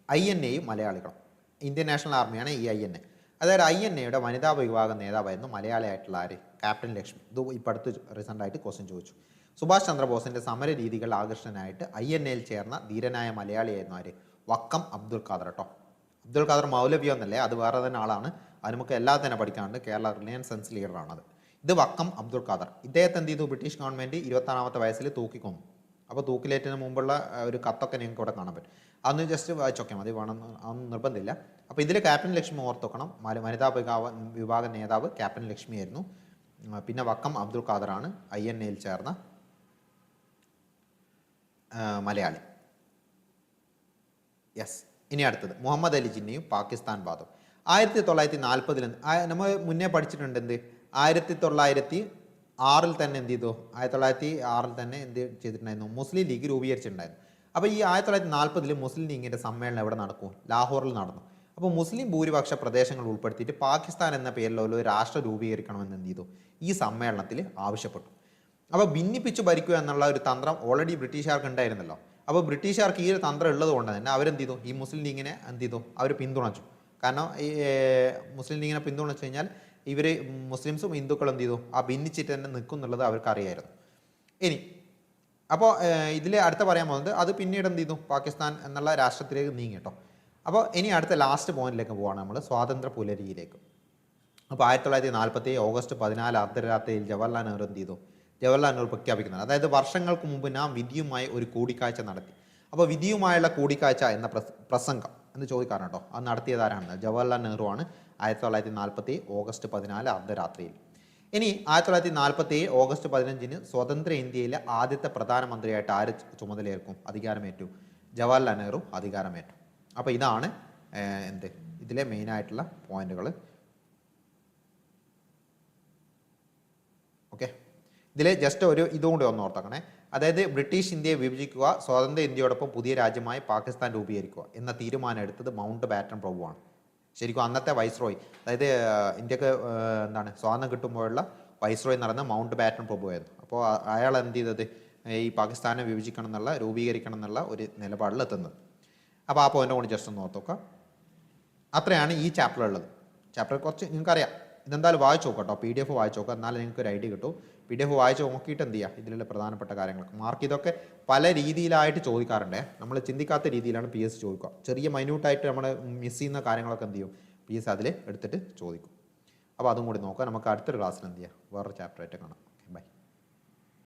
A: INAയും മലയാളികളും. ഇന്ത്യൻ നാഷണൽ ആർമിയാണ് ഈ INA. അതായത് INAയുടെ വനിതാ വിഭാഗം നേതാവായിരുന്നു മലയാളിയായിട്ടുള്ള ആര്? ക്യാപ്റ്റൻ ലക്ഷ്മി. ഇത് ഇപ്പോൾ അടുത്ത് റീസെൻ്റായിട്ട് ക്വസ്റ്റ്യൻ ചോദിച്ചു. സുഭാഷ് ചന്ദ്രബോസിൻ്റെ സമര രീതികൾ ആകർഷണനായിട്ട് INAയിൽ ചേർന്ന ധീരനായ മലയാളിയായിരുന്നു ആര്? വക്കം അബ്ദുൽ ഖാദർ കേട്ടോ. അബ്ദുൽ ഖാദർ മൗലവിയോ എന്നല്ലേ, അത് വേറെ തന്നെ ആളാണ്. അത് നമുക്ക് എല്ലാം തന്നെ പഠിക്കാനുണ്ട്. കേരള റിലയൻസ് സെൻസ് ലീഡറാണത്. ഇത് വക്കം അബ്ദുൽ ഖാദർ. ഇദ്ദേഹത്തെ എന്ത് ചെയ്തു? ബ്രിട്ടീഷ് ഗവൺമെൻറ് 26ാമത്തെ വയസ്സിൽ തൂക്കിക്കൊന്നു. അപ്പോൾ തൂക്കിലേറ്റിന് മുമ്പുള്ള ഒരു കത്തൊക്കെ നിങ്ങൾക്ക് ഇവിടെ കാണാൻ പറ്റും. അതൊന്ന് ജസ്റ്റ് വായിച്ചൊക്കെ മതി, വേണം അതൊന്നും നിർബന്ധമില്ല. അപ്പോൾ ഇതിൽ ക്യാപ്റ്റൻ ലക്ഷ്മി ഓർത്തോക്കണം. വനിതാ വിഭാഗ നേതാവ് ക്യാപ്റ്റൻ ലക്ഷ്മി ആയിരുന്നു. പിന്നെ വക്കം അബ്ദുൽ ഖാദറാണ് INAയിൽ ചേർന്ന മലയാളി. യെസ്. ഇനി അടുത്തത് മുഹമ്മദ് അലി ജിന്നയും പാകിസ്ഥാൻ വാദവും. 1940 നമ്മൾ മുന്നേ പഠിച്ചിട്ടുണ്ട്. എന്ത് 1906 തന്നെ എന്ത് ചെയ്തു? 1906 തന്നെ എന്ത് ചെയ്തിട്ടുണ്ടായിരുന്നു? മുസ്ലിം ലീഗ് രൂപീകരിച്ചിട്ടുണ്ടായിരുന്നു. അപ്പോൾ ഈ 1940 മുസ്ലിം ലീഗിൻ്റെ സമ്മേളനം എവിടെ നടക്കും? ലാഹോറിൽ നടന്നു. അപ്പോൾ മുസ്ലിം ഭൂരിപക്ഷ പ്രദേശങ്ങൾ ഉൾപ്പെടുത്തിയിട്ട് പാകിസ്ഥാൻ എന്ന പേരിലുള്ള ഒരു രാഷ്ട്രം രൂപീകരിക്കണമെന്ന് എന്ത് ചെയ്തു? ഈ സമ്മേളനത്തിൽ ആവശ്യപ്പെട്ടു. അപ്പോൾ ഭിന്നിപ്പിച്ചു ഭരിക്കുക എന്നുള്ള ഒരു തന്ത്രം ഓൾറെഡി ബ്രിട്ടീഷുകാർക്ക് ഉണ്ടായിരുന്നല്ലോ. അപ്പോൾ ബ്രിട്ടീഷുകാർക്ക് ഈ ഒരു തന്ത്രം ഉള്ളത് കൊണ്ട് തന്നെ അവരെന്ത് ചെയ്തു? ഈ മുസ്ലിം ലീഗിനെ എന്ത് ചെയ്തു? അവർ പിന്തുണച്ചു. കാരണം ഈ മുസ്ലിം ലീഗിനെ പിന്തുണച്ചു കഴിഞ്ഞാൽ ഇവർ മുസ്ലിംസും ഹിന്ദുക്കളും എന്ത് ചെയ്തു? ആ ഭിന്നിച്ചിട്ട് തന്നെ നിൽക്കും എന്നുള്ളത് അവർക്ക് അറിയായിരുന്നു. ഇനി അപ്പോൾ ഇതിൽ അടുത്ത പറയാൻ പോകുന്നത് അത് പിന്നീട് എന്ത് ചെയ്തു? പാകിസ്ഥാൻ എന്നുള്ള രാഷ്ട്രത്തിലേക്ക് നീങ്ങി കേട്ടോ. അപ്പോൾ ഇനി അടുത്ത ലാസ്റ്റ് പോയിന്റിലേക്ക് പോവാണ് നമ്മൾ, സ്വാതന്ത്ര്യ പുലരിയിലേക്ക്. അപ്പോൾ 1947 ഓഗസ്റ്റ് 14 അർദ്ധരാത്രിയിൽ ജവഹർലാൽ നെഹ്റു എന്ത് ചെയ്തു? ജവഹർലാൽ നെഹ്റു പ്രഖ്യാപിക്കുന്നത്, അതായത് വർഷങ്ങൾക്ക് മുമ്പ് നാം വിധിയുമായി ഒരു കൂടിക്കാഴ്ച നടത്തി. അപ്പോൾ വിധിയുമായുള്ള കൂടിക്കാഴ്ച എന്ന പ്രസംഗം എന്ന് ചോദിക്കാറുണ്ട് കേട്ടോ. അത് നടത്തിയതാരാണ്? ജവഹർലാൽ നെഹ്റു ആണ് 1947 ഓഗസ്റ്റ് 14 അർദ്ധരാത്രിയിൽ. ഇനി 1947 ഓഗസ്റ്റ് 15 സ്വതന്ത്ര ഇന്ത്യയിലെ ആദ്യത്തെ പ്രധാനമന്ത്രിയായിട്ട് ആര് ചുമതലയേൽക്കും, അധികാരമേറ്റു? ജവഹർലാൽ നെഹ്റു അധികാരമേറ്റു. അപ്പോൾ ഇതാണ് ഇതിലെ മെയിനായിട്ടുള്ള പോയിന്റുകൾ. ഓക്കെ, ഇതിൽ ജസ്റ്റ് ഒരു ഇതുകൂടി ഒന്ന് ഓർത്തക്കണേ. അതായത് ബ്രിട്ടീഷ് ഇന്ത്യയെ വിഭജിക്കുക, സ്വതന്ത്ര ഇന്ത്യയോടൊപ്പം പുതിയ രാജ്യമായി പാകിസ്ഥാൻ രൂപീകരിക്കുക എന്ന തീരുമാനം എടുത്തത് മൗണ്ട് ബാറ്റൺ പ്രഭുവാണ്. ശരിക്കും അന്നത്തെ വൈസ്രോയ്, അതായത് ഇന്ത്യക്ക് സ്വാതന്ത്ര്യം കിട്ടുമ്പോഴുള്ള വൈസ്രോയ് നടന്ന മൗണ്ട് ബാറ്റൺ പ്രഭുവായിരുന്നു. അപ്പോൾ അയാൾ എന്ത് ചെയ്തത്, ഈ പാകിസ്ഥാനെ വിഭജിക്കണം എന്നുള്ള, രൂപീകരിക്കണം എന്നുള്ള ഒരു നിലപാടിൽ എത്തുന്നത്. അപ്പോൾ ആ പോയിന്റ് കൂടി ജസ്റ്റ് ഒന്ന് ഓർത്തോക്കാം. അത്രയാണ് ഈ ചാപ്റ്ററിലുള്ളത്. ചാപ്റ്റർ കുറച്ച് നിങ്ങൾക്കറിയാം, ഇതെന്തായാലും വായിച്ചു നോക്കാം കേട്ടോ. PDF വായിച്ചു നോക്കാം, എന്നാലും നിങ്ങൾക്ക് ഒരു ഐഡിയ കിട്ടും. PDF വായിച്ച് നോക്കിയിട്ട് എന്ത് ചെയ്യുക, ഇതിലുള്ള പ്രധാനപ്പെട്ട കാര്യങ്ങളൊക്കെ മാർക്ക്. ഇതൊക്കെ പല രീതിയിലായിട്ട് ചോദിക്കാറുണ്ട്. നമ്മൾ ചിന്തിക്കാത്ത രീതിയിലാണ് PS ചോദിക്കുക. ചെറിയ മൈന്യൂട്ടായിട്ട് നമ്മൾ മിസ് ചെയ്യുന്ന കാര്യങ്ങളൊക്കെ എന്ത് ചെയ്യും, PS അതിൽ എടുത്തിട്ട് ചോദിക്കും. അപ്പോൾ അതും കൂടി നോക്കാം. നമുക്ക് അടുത്തൊരു ക്ലാസ്സിൽ എന്ത് ചെയ്യാം, വേറൊരു ചാപ്റ്ററായിട്ട് കാണാം.